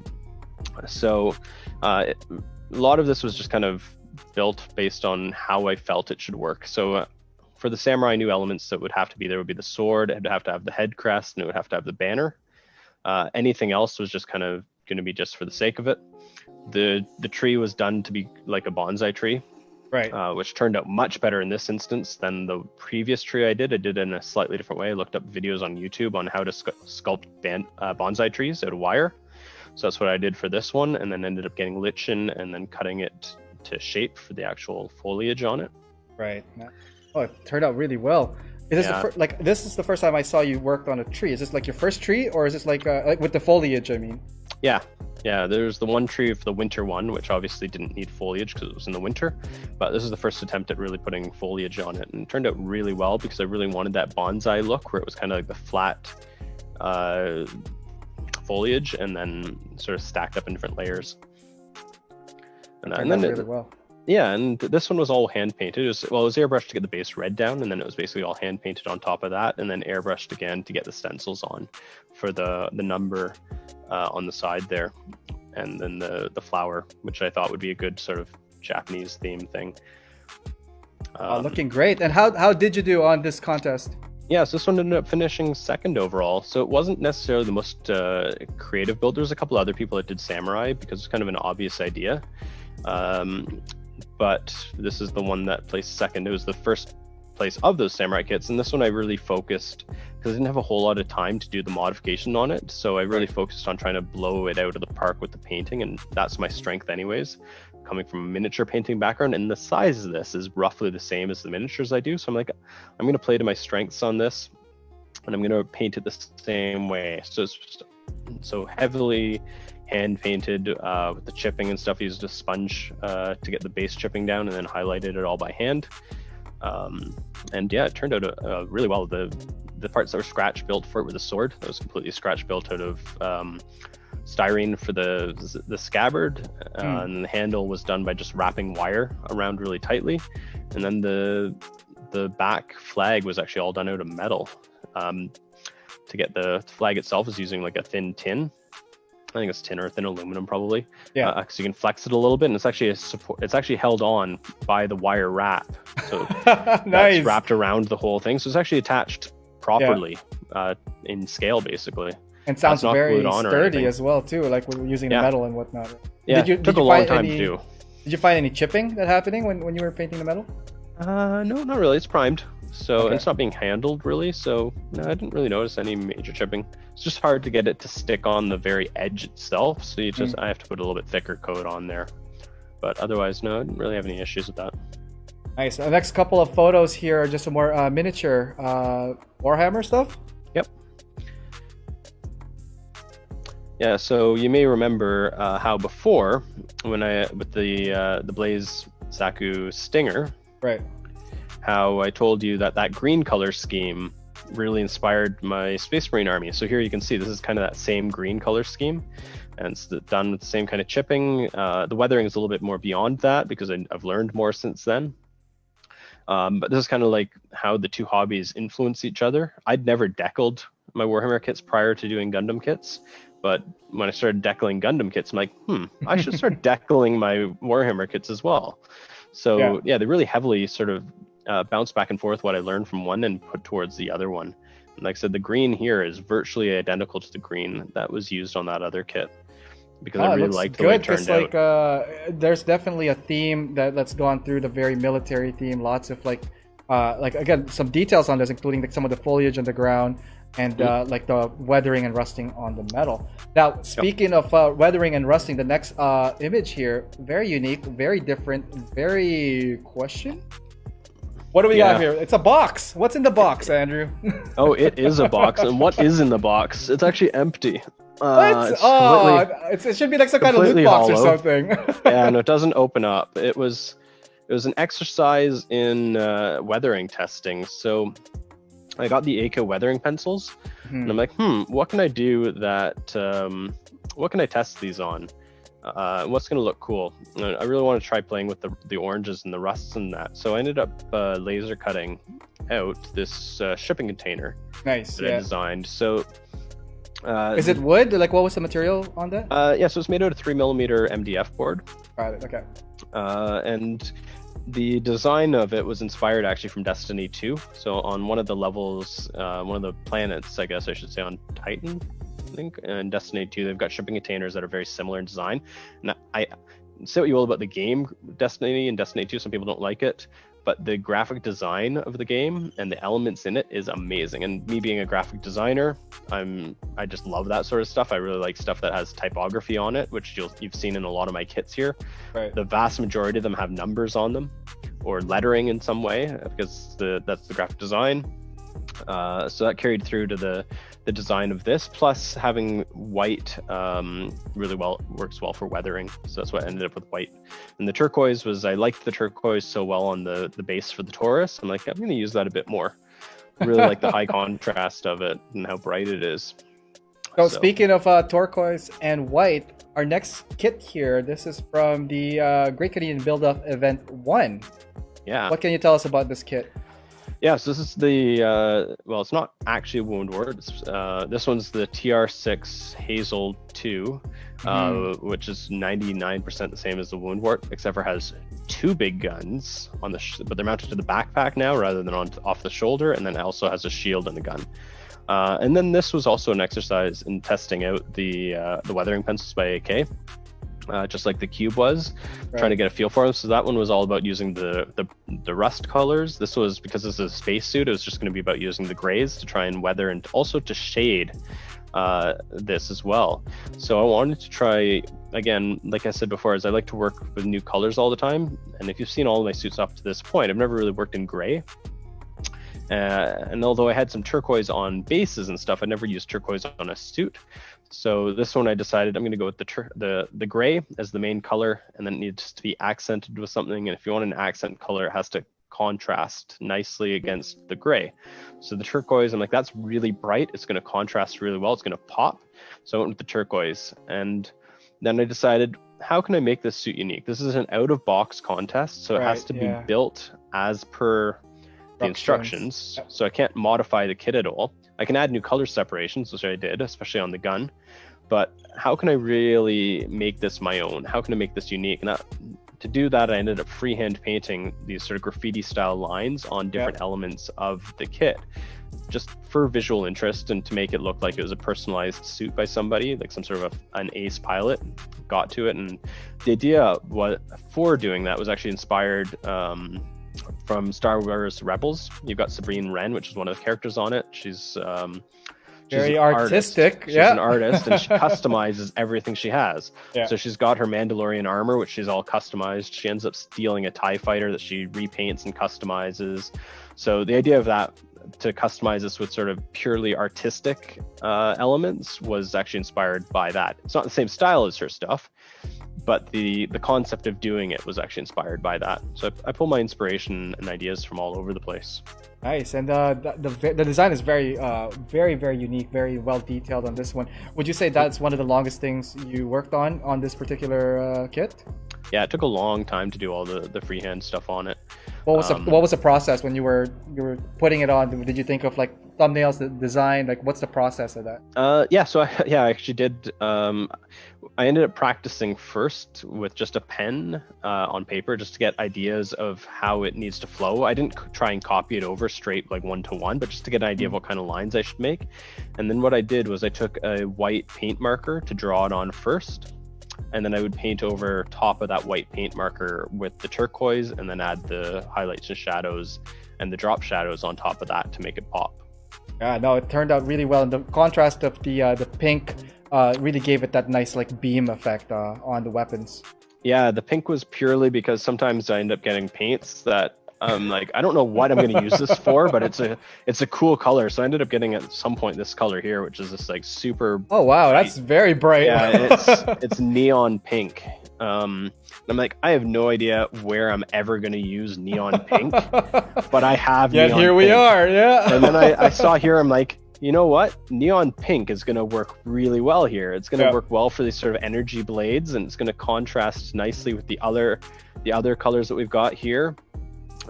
Speaker 2: So a lot of this was just kind of built based on how I felt it should work. So for the samurai, new elements that would have to be there would be the sword, it would have to have the head crest, and it would have to have the banner. Anything else was just kind of going to be just for the sake of it. The tree was done to be like a bonsai tree, right? Which turned out much better in this instance than the previous tree I did. I did it in a slightly different way. I looked up videos on YouTube on how to sculpt bonsai trees out of wire. So that's what I did for this one, and then ended up getting lichen and then cutting it to shape for the actual foliage on it.
Speaker 1: Right. Oh, it turned out really well. Is this this is the first time I saw you worked on a tree? Is this like your first tree, or is this like with the foliage? I mean.
Speaker 2: Yeah. There's the one tree for the winter one, which obviously didn't need foliage because it was in the winter. But this is the first attempt at really putting foliage on it, and it turned out really well because I really wanted that bonsai look where it was kind of like the flat foliage and then sort of stacked up in different layers. And then really well. Yeah, and this one was all hand painted. It was airbrushed to get the base red down, and then it was basically all hand painted on top of that, and then airbrushed again to get the stencils on for the number on the side there, and then the flower, which I thought would be a good sort of Japanese theme thing.
Speaker 1: Looking great. And how did you do on this contest?
Speaker 2: Yeah, so this one ended up finishing second overall. So it wasn't necessarily the most creative build. There's a couple other people that did samurai because it's kind of an obvious idea. But this is the one that placed second. It was the first place of those samurai kits, and this one I really focused because I didn't have a whole lot of time to do the modification on it, so I really focused on trying to blow it out of the park with the painting, and that's my strength anyways, coming from a miniature painting background. And the size of this is roughly the same as the miniatures I do, so I'm like, I'm going to play to my strengths on this, and I'm going to paint it the same way. So it's so heavily hand painted with the chipping and stuff. I used a sponge to get the base chipping down, and then highlighted it all by hand. And yeah, it turned out really well. The parts that were scratch built for it with the sword, that was completely scratch built out of styrene for the scabbard, and the handle was done by just wrapping wire around really tightly, and then the back flag was actually all done out of metal. To get the flag itself is using like a thin tin. I think it's tin or thin aluminum probably. Yeah. Because you can flex it a little bit, and it's actually held on by the wire wrap. So nice. That's wrapped around the whole thing. So it's actually attached properly in scale basically.
Speaker 1: And sounds very sturdy as well too, like when we're using the metal and whatnot.
Speaker 2: Yeah, it took a long time to do.
Speaker 1: Did you find any chipping that happening when you were painting the metal?
Speaker 2: No, not really. It's primed. So it's not being handled really, so no, I didn't really notice any major chipping. It's just hard to get it to stick on the very edge itself, so I have to put a little bit thicker coat on there. But otherwise, no, I didn't really have any issues with that.
Speaker 1: Nice. The next couple of photos here are just some more miniature Warhammer stuff.
Speaker 2: Yep. Yeah, so you may remember how before, when with the Blaze Zaku Stinger,
Speaker 1: right?
Speaker 2: How I told you that green color scheme really inspired my Space Marine army. So here you can see this is kind of that same green color scheme, and it's done with the same kind of chipping. The weathering is a little bit more beyond that because I've learned more since then. But this is kind of like how the two hobbies influence each other. I'd never deckled my Warhammer kits prior to doing Gundam kits, but when I started deckling Gundam kits, I'm like, I should start deckling my Warhammer kits as well. So yeah, they really heavily sort of bounce back and forth what I learned from one and put towards the other one. And like I said, the green here is virtually identical to the green that was used on that other kit, because I really liked the way it turned out.
Speaker 1: There's definitely a theme that's gone through, the very military theme. Lots of like again, some details on this, including like some of the foliage on the ground and like the weathering and rusting on the metal. Now, speaking of weathering and rusting, the next image here, very unique, very different, very question. What do we got here? It's a box. What's in the box, Andrew?
Speaker 2: Oh, it is a box. And what is in the box? It's actually empty.
Speaker 1: It should be like some kind of loot box or something.
Speaker 2: Yeah, no, it doesn't open up. It was an exercise in weathering testing. So I got the AK weathering pencils, and I'm like, what can I do that? What can I test these on? What's going to look cool? I really want to try playing with the oranges and the rusts and that. So I ended up laser cutting out this shipping container
Speaker 1: I
Speaker 2: designed. So
Speaker 1: is it wood? Like, what was the material on that?
Speaker 2: Yeah, so it's made out of 3mm MDF board.
Speaker 1: Got it. Okay.
Speaker 2: And the design of it was inspired actually from Destiny 2. So on one of the levels, one of the planets, I guess I should say, on Titan, I think, and Destiny 2, they've got shipping containers that are very similar in design. And I say what you will about the game Destiny and Destiny 2, some people don't like it, but the graphic design of the game and the elements in it is amazing. And me being a graphic designer, I just love that sort of stuff. I really like stuff that has typography on it, which you've seen in a lot of my kits here. Right. The vast majority of them have numbers on them or lettering in some way, because that's the graphic design. So that carried through to the design of this, plus having white really works well for weathering. So that's what I ended up with white. And the turquoise was, I liked the turquoise so well on the base for the Taurus. I'm like, I'm going to use that a bit more. I really like the high contrast of it and how bright it is.
Speaker 1: So speaking of turquoise and white, our next kit here, this is from the Great Canadian Build-Up Event 1.
Speaker 2: Yeah.
Speaker 1: What can you tell us about this kit?
Speaker 2: Yeah, so this is the, well, it's not actually a wound ward. This one's the TR6 Hazel 2, which is 99% the same as the wound wart, except for has two big guns on but they're mounted to the backpack now rather than off the shoulder, and then it also has a shield and a gun. And then this was also an exercise in testing out the weathering pencils by AK. Just like the cube was, trying to get a feel for them. So that one was all about using the rust colors. This was, because this is a spacesuit, it was just going to be about using the grays to try and weather and also to shade this as well. So I wanted to try, again, like I said before, is I like to work with new colors all the time. And if you've seen all of my suits up to this point, I've never really worked in gray. And although I had some turquoise on bases and stuff, I never used turquoise on a suit. So this one I decided I'm going to go with the gray as the main color, and then it needs to be accented with something. And if you want an accent color, it has to contrast nicely against the gray. So the turquoise, I'm like, that's really bright. It's going to contrast really well. It's going to pop. So I went with the turquoise. And then I decided, how can I make this suit unique? This is an out-of-box contest, so it has to be built as per the instructions. So I can't modify the kit at all. I can add new color separations, which I did, especially on the gun. But how can I really make this my own? How can I make this unique? And to do that, I ended up freehand painting these sort of graffiti style lines on different elements of the kit, just for visual interest and to make it look like it was a personalized suit by somebody, like some sort of an ace pilot got to it. And the idea for doing that was actually inspired from Star Wars Rebels. You've got Sabrine Wren, which is one of the characters on it. She's
Speaker 1: very artistic.
Speaker 2: She's an artist, and she customizes everything she has. So she's got her Mandalorian armor, which she's all customized. She ends up stealing a TIE fighter that she repaints and customizes. So the idea of that, to customize this with sort of purely artistic elements, was actually inspired by that. It's not the same style as her stuff, but the concept of doing it was actually inspired by that. So I pull my inspiration and ideas from all over the place.
Speaker 1: Nice. And the design is very, very unique, very well detailed on this one. Would you say that's one of the longest things you worked on this particular kit?
Speaker 2: Yeah, it took a long time to do all the freehand stuff on it.
Speaker 1: What was the process when you were putting it on? Did you think of like thumbnails, the design? Like, what's the process of that?
Speaker 2: Yeah, so I actually did. I ended up practicing first with just a pen on paper, just to get ideas of how it needs to flow. I didn't try and copy it over straight like one to one, but just to get an idea of what kind of lines I should make. And then what I did was I took a white paint marker to draw it on first, and then I would paint over top of that white paint marker with the turquoise, and then add the highlights and shadows and the drop shadows on top of that to make it pop.
Speaker 1: Yeah, no, it turned out really well, and the contrast of the pink really gave it that nice like beam effect on the weapons.
Speaker 2: Yeah, the pink was purely because sometimes I end up getting paints that like, I don't know what I'm going to use this for, but it's a cool color. So I ended up getting at some point this color here, which is this like super.
Speaker 1: Oh wow, bright. That's very bright.
Speaker 2: Yeah, it's neon pink. And I'm like, I have no idea where I'm ever going to use neon pink, but I have.
Speaker 1: Yeah,
Speaker 2: neon
Speaker 1: here we
Speaker 2: pink.
Speaker 1: are. Yeah.
Speaker 2: And then I saw here, I'm like, you know what? Neon pink is going to work really well here. It's going to work well for these sort of energy blades, and it's going to contrast nicely with the other colors that we've got here.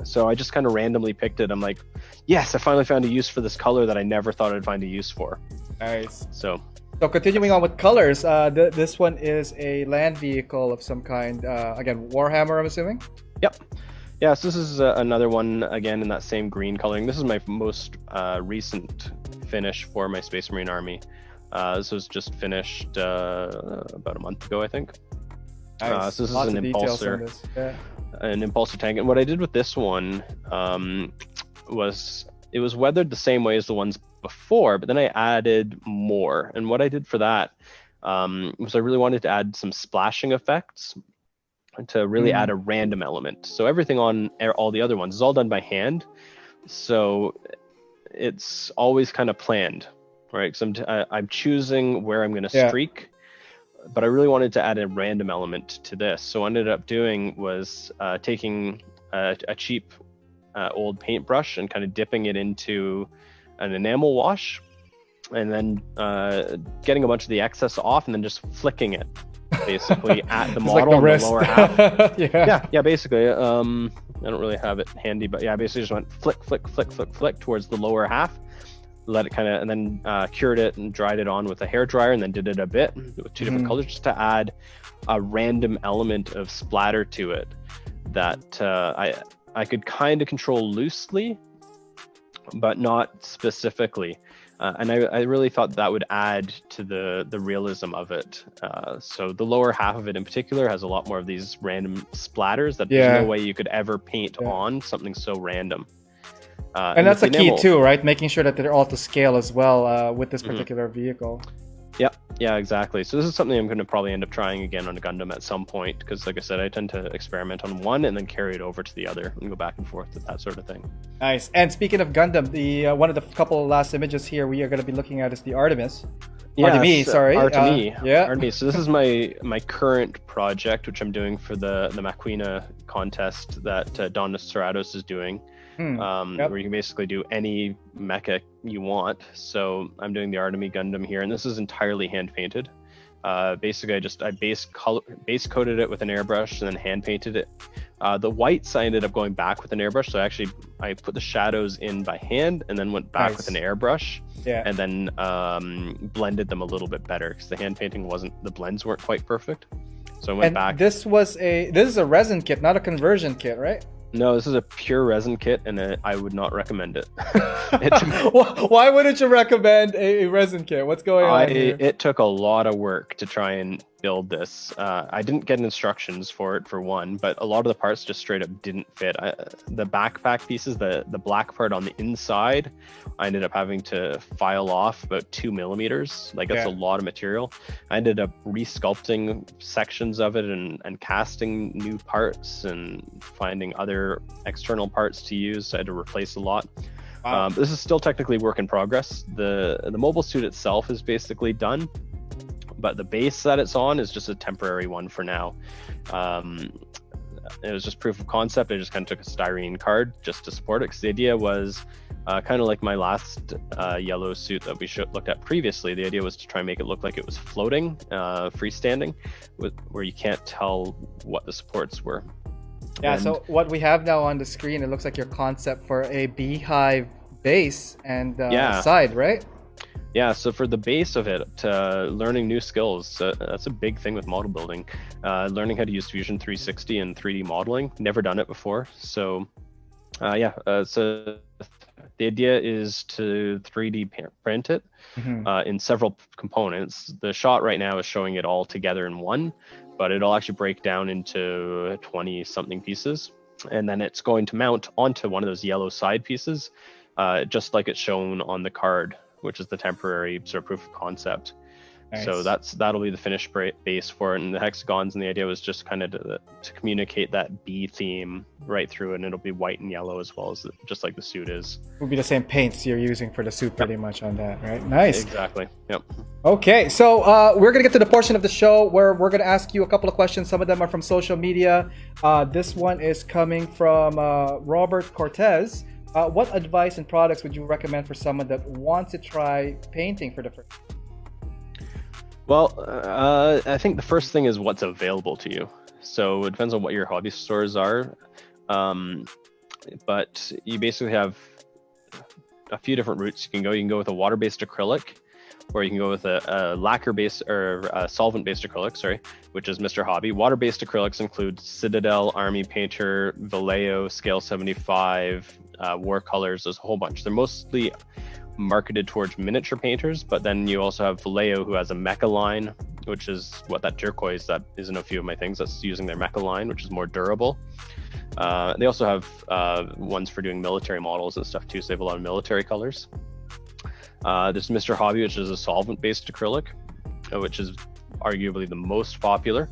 Speaker 2: So I just kind of randomly picked it. I'm like, yes, I finally found a use for this color that I never thought I'd find a use for.
Speaker 1: Nice.
Speaker 2: So
Speaker 1: continuing on with colors, this one is a land vehicle of some kind. Again, Warhammer, I'm assuming?
Speaker 2: Yep. Yeah, so this is another one, again, in that same green coloring. This is my most recent finish for my Space Marine army. This was just finished about a month ago, I think.
Speaker 1: Nice.
Speaker 2: So this
Speaker 1: Lots
Speaker 2: is
Speaker 1: of details on this. Yeah.
Speaker 2: An Impulsive Tank. And what I did with this one was it was weathered the same way as the ones before, but then I added more. And what I did for that was I really wanted to add some splashing effects to really add a random element. So everything on all the other ones is all done by hand. So it's always kind of planned, right? Because I'm choosing where I'm going to streak. But I really wanted to add a random element to this. So what I ended up doing was taking a cheap old paintbrush and kind of dipping it into an enamel wash, and then getting a bunch of the excess off, and then just flicking it basically at the model
Speaker 1: like
Speaker 2: in the lower half.
Speaker 1: yeah,
Speaker 2: basically. I don't really have it handy, but yeah, I basically just went flick, flick, flick, flick, flick towards the lower half. Let it kind of, and then cured it and dried it on with a hair dryer, and then did it a bit with two different colors, just to add a random element of splatter to it that I could kind of control loosely, but not specifically. And I really thought that would add to the realism of it. So the lower half of it in particular has a lot more of these random splatters that there's no way you could ever paint on something so random.
Speaker 1: And that's the key too, right? Making sure that they're all to scale as well with this particular vehicle.
Speaker 2: Yeah, exactly. So this is something I'm going to probably end up trying again on a Gundam at some point, because like I said, I tend to experiment on one and then carry it over to the other and go back and forth with that sort of thing.
Speaker 1: Nice. And speaking of Gundam, the one of the couple of last images here we are going to be looking at is the Artemis. Artemis, sorry.
Speaker 2: Artemis. So this is my current project, which I'm doing for the Maquina contest that Don Serratos is doing. Where you can basically do any mecha you want. So I'm doing the Artemis Gundam here, and this is entirely hand painted. Basically, I base coated it with an airbrush and then hand painted it. The whites I ended up going back with an airbrush, so I put the shadows in by hand and then went back with an airbrush. And then blended them a little bit better, because the hand painting the blends weren't quite perfect. So I went back.
Speaker 1: This is a resin kit, not a conversion kit, right?
Speaker 2: No, this is a pure resin kit, and I would not recommend it.
Speaker 1: Why wouldn't you recommend a resin kit? What's going on here?
Speaker 2: It took a lot of work to try and build this. I didn't get instructions for it, for one, but a lot of the parts just straight up didn't fit. The backpack pieces, the black part on the inside, I ended up having to file off about 2 millimeters. Like, that's a lot of material. I ended up resculpting sections of it and casting new parts and finding other external parts to use. So I had to replace a lot. Wow. This is still technically work in progress. The mobile suit itself is basically done, but the base that it's on is just a temporary one for now. It was just proof of concept. I just kind of took a styrene card just to support it, because the idea was kind of like my last yellow suit that we looked at previously. The idea was to try and make it look like it was floating, freestanding, where you can't tell what the supports were.
Speaker 1: Yeah,
Speaker 2: And
Speaker 1: so what we have now on the screen, it looks like your concept for a beehive base and side, right?
Speaker 2: yeah, so for the base of it, learning new skills, that's a big thing with model building. Learning how to use Fusion 360 and 3D modeling, never done it before. So so the idea is to 3D print it in several components. The shot right now is showing it all together in one, but it'll actually break down into 20 something pieces. And then it's going to mount onto one of those yellow side pieces, just like it's shown on the card, which is the temporary sort of proof of concept. Nice. So that'll be the finished base for it, and the hexagons, and the idea was just kind of to communicate that bee theme right through it, and it'll be white and yellow as well as just like the suit is.
Speaker 1: It will be the same paints you're using for the suit pretty much on that, right? Nice.
Speaker 2: Exactly. Yep.
Speaker 1: Okay, so we're gonna get to the portion of the show where we're gonna ask you a couple of questions. Some of them are from social media. This one is coming from Robert Cortez. What advice and products would you recommend for someone that wants to try painting for the first time?
Speaker 2: Well, I think the first thing is what's available to you. So it depends on what your hobby stores are. But you basically have a few different routes you can go. You can go with a water-based acrylic, or you can go with a lacquer-based or a solvent-based acrylic, which is Mr. Hobby. Water-based acrylics include Citadel, Army Painter, Vallejo, Scale 75, Watercolors. There's a whole bunch. They're mostly marketed towards miniature painters, but then you also have Vallejo, who has a Mecha line, which is what that turquoise that is in a few of my things, that's using their Mecha line, which is more durable. They also have ones for doing military models and stuff too, so they have a lot of military colors. There's Mr. Hobby, which is a solvent-based acrylic, which is arguably the most popular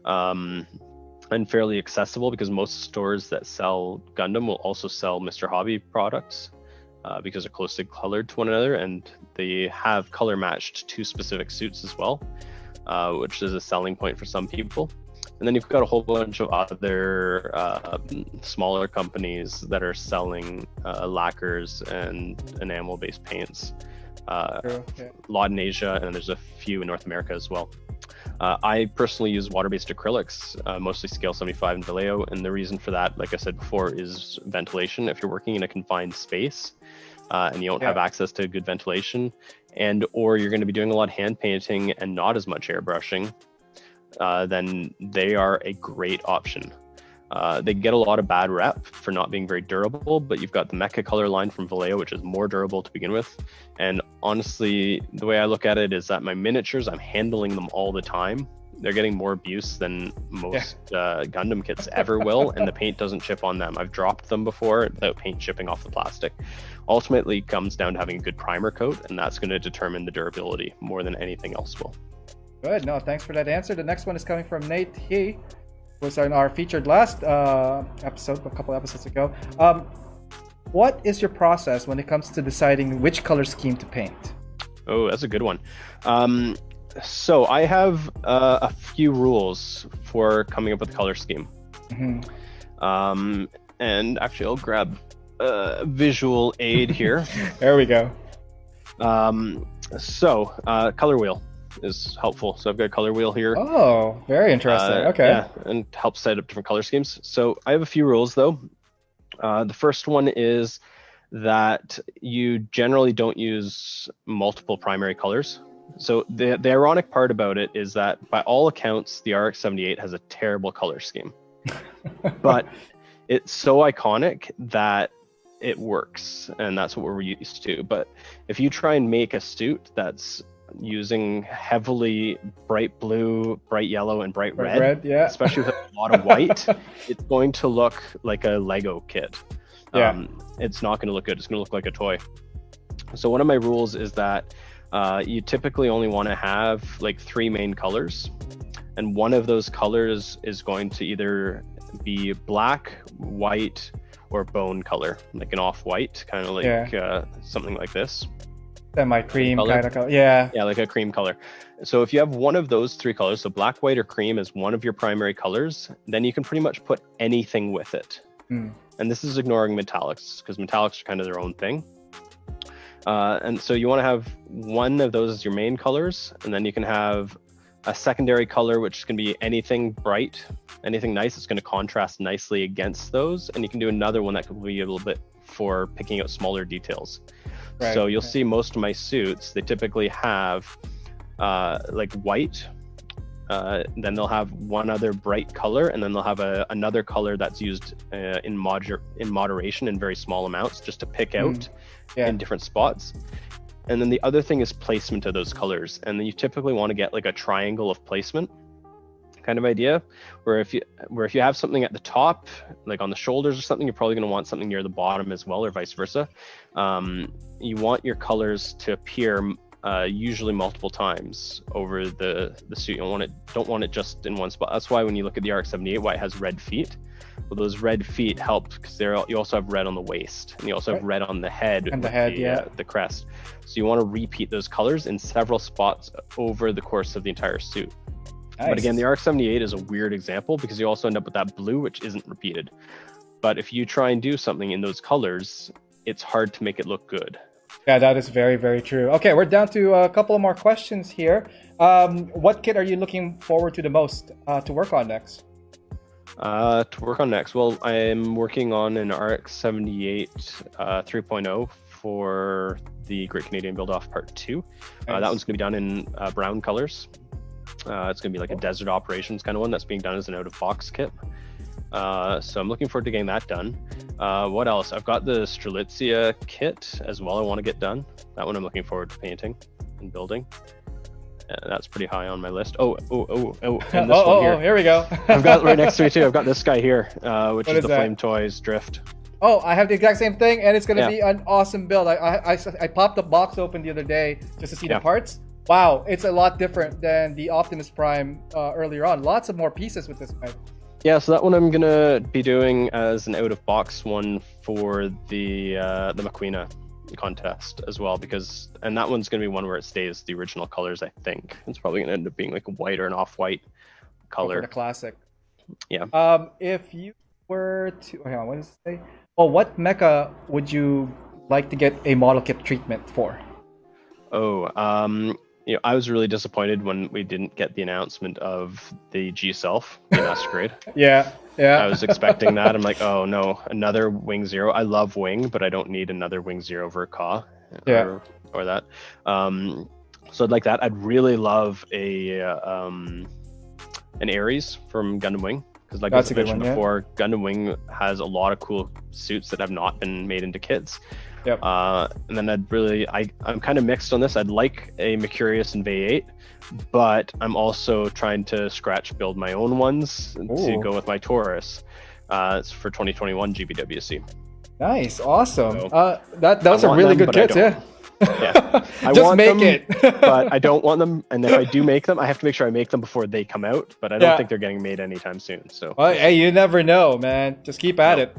Speaker 2: and fairly accessible, because most stores that sell Gundam will also sell Mr. Hobby products. Because they're closely colored to one another, and they have color matched to specific suits as well, which is a selling point for some people. And then you've got a whole bunch of other smaller companies that are selling lacquers and enamel-based paints. A lot in Asia, and there's a few in North America as well. I personally use water-based acrylics, mostly Scale 75 and Vallejo, and the reason for that, like I said before, is ventilation. If you're working in a confined space and you don't have access to good ventilation, or you're going to be doing a lot of hand painting and not as much airbrushing, then they are a great option. They get a lot of bad rep for not being very durable, but you've got the Mecha color line from Vallejo, which is more durable to begin with. And honestly, the way I look at it is that my miniatures, I'm handling them all the time. They're getting more abuse than most Gundam kits ever will, and the paint doesn't chip on them. I've dropped them before without paint chipping off the plastic. Ultimately, it comes down to having a good primer coat, and that's going to determine the durability more than anything else will.
Speaker 1: Good. No, thanks for that answer. The next one is coming from Nate. He was in our featured last episode, a couple episodes ago. What is your process when it comes to deciding which color scheme to paint?
Speaker 2: Oh, that's a good one. So I have a few rules for coming up with a color scheme. And actually, I'll grab a visual aid here.
Speaker 1: There we go.
Speaker 2: Color wheel is helpful. So I've got a color wheel here.
Speaker 1: Oh, very interesting. Okay.
Speaker 2: Yeah, and helps set up different color schemes. So I have a few rules though. The first one is that you generally don't use multiple primary colors. So the ironic part about it is that by all accounts, the RX-78 has a terrible color scheme, but it's so iconic that it works, and that's what we're used to. But if you try and make a suit that's using heavily bright blue, bright yellow, and bright red, especially with a lot of white, it's going to look like a Lego kit. It's not going to look good. It's going to look like a toy. So one of my rules is that you typically only want to have like 3 main colors, and one of those colors is going to either be black, white, or bone color, like an off-white, kind of like something like this.
Speaker 1: Semi-cream kind of color. Yeah,
Speaker 2: like a cream color. So if you have one of those 3 colors, so black, white, or cream is one of your primary colors, then you can pretty much put anything with it. And this is ignoring metallics, because metallics are kind of their own thing. And so you want to have one of those as your main colors, and then you can have a secondary color, which can be anything bright, anything nice. It's going to contrast nicely against those. And you can do another one that could be a little bit for picking out smaller details. Right. So you'll see most of my suits, they typically have like white, then they'll have one other bright color, and then they'll have another color that's used in moderation in very small amounts, just to pick out in different spots. And then the other thing is placement of those colors. And then you typically want to get like a triangle of placement kind of idea, where if you have something at the top, like on the shoulders or something, you're probably going to want something near the bottom as well, or vice versa. You want your colors to appear usually multiple times over the suit. You don't want it just in one spot. That's why when you look at the RX-78, why it has red feet. Well, those red feet help because you also have red on the waist, and you also have red on the head and the crest. So you want to repeat those colors in several spots over the course of the entire suit. Nice. But again, the RX-78 is a weird example because you also end up with that blue, which isn't repeated. But if you try and do something in those colors, it's hard to make it look good.
Speaker 1: Yeah, that is very, very true. Okay, we're down to a couple of more questions here. What kit are you looking forward to the most to work on next?
Speaker 2: Well, I'm working on an RX-78 3.0 for the Great Canadian Build-Off Part 2. Nice. That one's going to be done in brown colors. It's going to be like a desert operations kind of one that's being done as an out-of-box kit. So I'm looking forward to getting that done. What else? I've got the Strelitzia kit as well I want to get done. That one I'm looking forward to painting and building. That's pretty high on my list. And this one
Speaker 1: here we go.
Speaker 2: I've got right next to me too. I've got this guy here, which is the Flame Toys Drift.
Speaker 1: Oh, I have the exact same thing, and it's going to be an awesome build. I popped the box open the other day just to see the parts. Wow, it's a lot different than the Optimus Prime earlier on. Lots of more pieces with this guy.
Speaker 2: Yeah, so that one I'm going to be doing as an out-of-box one for the Maquina contest as well, and that one's going to be one where it stays the original colors, I think. It's probably going to end up being like a white or an off-white color.
Speaker 1: For the classic.
Speaker 2: Yeah.
Speaker 1: If you were to... what does it say? Well, what mecha would you like to get a model kit treatment for?
Speaker 2: I was really disappointed when we didn't get the announcement of the G-Self in Masquerade.
Speaker 1: Yeah.
Speaker 2: I was expecting that. I'm like, oh no, another Wing Zero. I love Wing, but I don't need another Wing Zero Verka or that. So I'd like that. I'd really love an Ares from Gundam Wing. Because like I mentioned before, Gundam Wing has a lot of cool suits that have not been made into kits. Yep. And then I'm kind of mixed on this. I'd like a Mercurius in V8, but I'm also trying to scratch build my own ones to go with my Taurus. It's for 2021 GBWC.
Speaker 1: Nice, awesome. So, that was a really good kit, yeah.
Speaker 2: Yeah,
Speaker 1: just make it.
Speaker 2: But I don't want them, and if I do make them, I have to make sure I make them before they come out. But I don't think they're getting made anytime soon. So,
Speaker 1: hey, you never know, man. Just keep at it.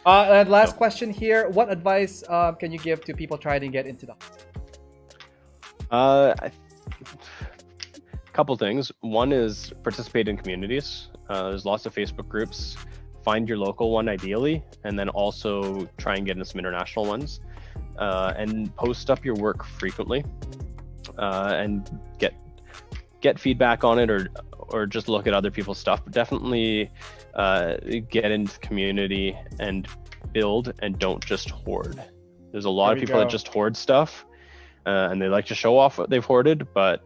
Speaker 1: And last question here: what advice can you give to people trying to get into the?
Speaker 2: Couple things. One is participate in communities. There's lots of Facebook groups. Find your local one ideally, and then also try and get into some international ones. And post up your work frequently, and get feedback on it, or just look at other people's stuff. But definitely get into the community and build, and don't just hoard. There's a lot of people that just hoard stuff, and they like to show off what they've hoarded, but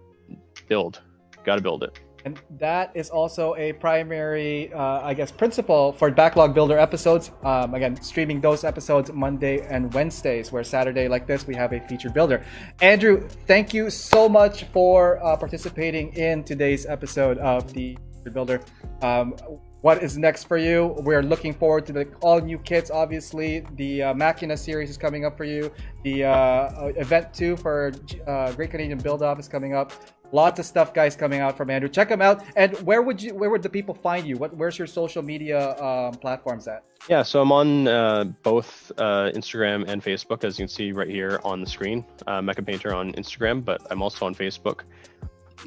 Speaker 2: build. Got to build it.
Speaker 1: And that is also a primary, principle for Backlog Builder episodes. Again, streaming those episodes Monday and Wednesdays, where Saturday like this, we have a featured builder. Andrew, thank you so much for participating in today's episode of the featured builder. What is next for you? We're looking forward to the all new kits, obviously. The Machina series is coming up for you. The event 2 for Great Canadian Build-Off is coming up. Lots of stuff, guys, coming out from Andrew. Check them out. And where would the people find you? Where's your social media platforms at?
Speaker 2: Yeah, so I'm on both Instagram and Facebook, as you can see right here on the screen. Mecha Painter on Instagram, but I'm also on Facebook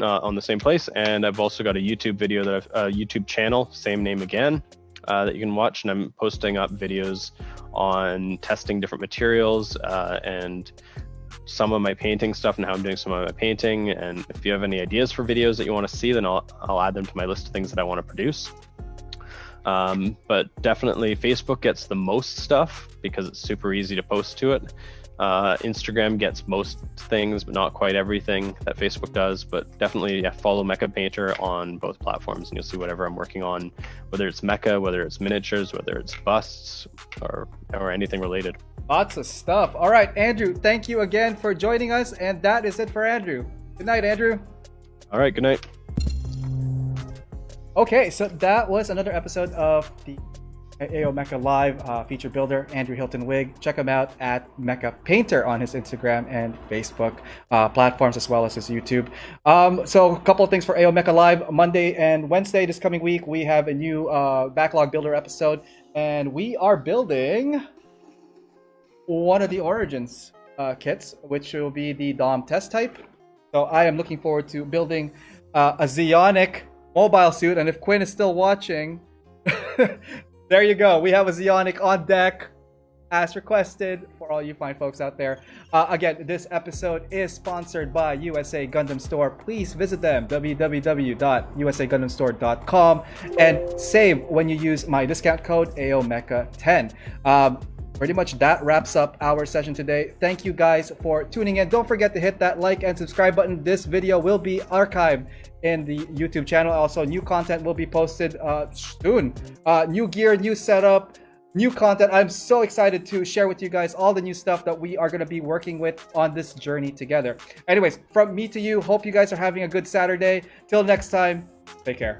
Speaker 2: on the same place. And I've also got a YouTube video YouTube channel, same name again, that you can watch. And I'm posting up videos on testing different materials and some of my painting stuff and how I'm doing some of my painting. And if you have any ideas for videos that you want to see, then I'll add them to my list of things that I want to produce. But definitely Facebook gets the most stuff because it's super easy to post to it. Instagram gets most things, but not quite everything that Facebook does. But definitely, yeah, follow Mecha Painter on both platforms, and you'll see whatever I'm working on, whether it's mecha, whether it's miniatures, whether it's busts, or anything related.
Speaker 1: Lots of stuff. All right, Andrew, thank you again for joining us, and that is it for Andrew. Good night, Andrew.
Speaker 2: All right, good night.
Speaker 1: Okay, so that was another episode of the AO Mecha Live feature builder, Andrew Hilton-Wigg. Check him out at Mecha Painter on his Instagram and Facebook platforms, as well as his YouTube. So a couple of things for AO Mecha Live. Monday and Wednesday this coming week, we have a new backlog builder episode, and we are building one of the Origins kits, which will be the Dom test type. So I am looking forward to building a Zeonic mobile suit, and if Quinn is still watching, there you go. We have a Zeonic on deck, as requested, for all you fine folks out there. Again, this episode is sponsored by USA Gundam Store. Please visit them, www.usagundamstore.com, and save when you use my discount code AOMecha10. Pretty much that wraps up our session today. Thank you guys for tuning in. Don't forget to hit that like and subscribe button. This video will be archived in the YouTube channel. Also, new content will be posted soon. New gear, new setup, new content. I'm so excited to share with you guys all the new stuff that we are going to be working with on this journey together. Anyways, from me to you, hope you guys are having a good Saturday. Till next time, take care.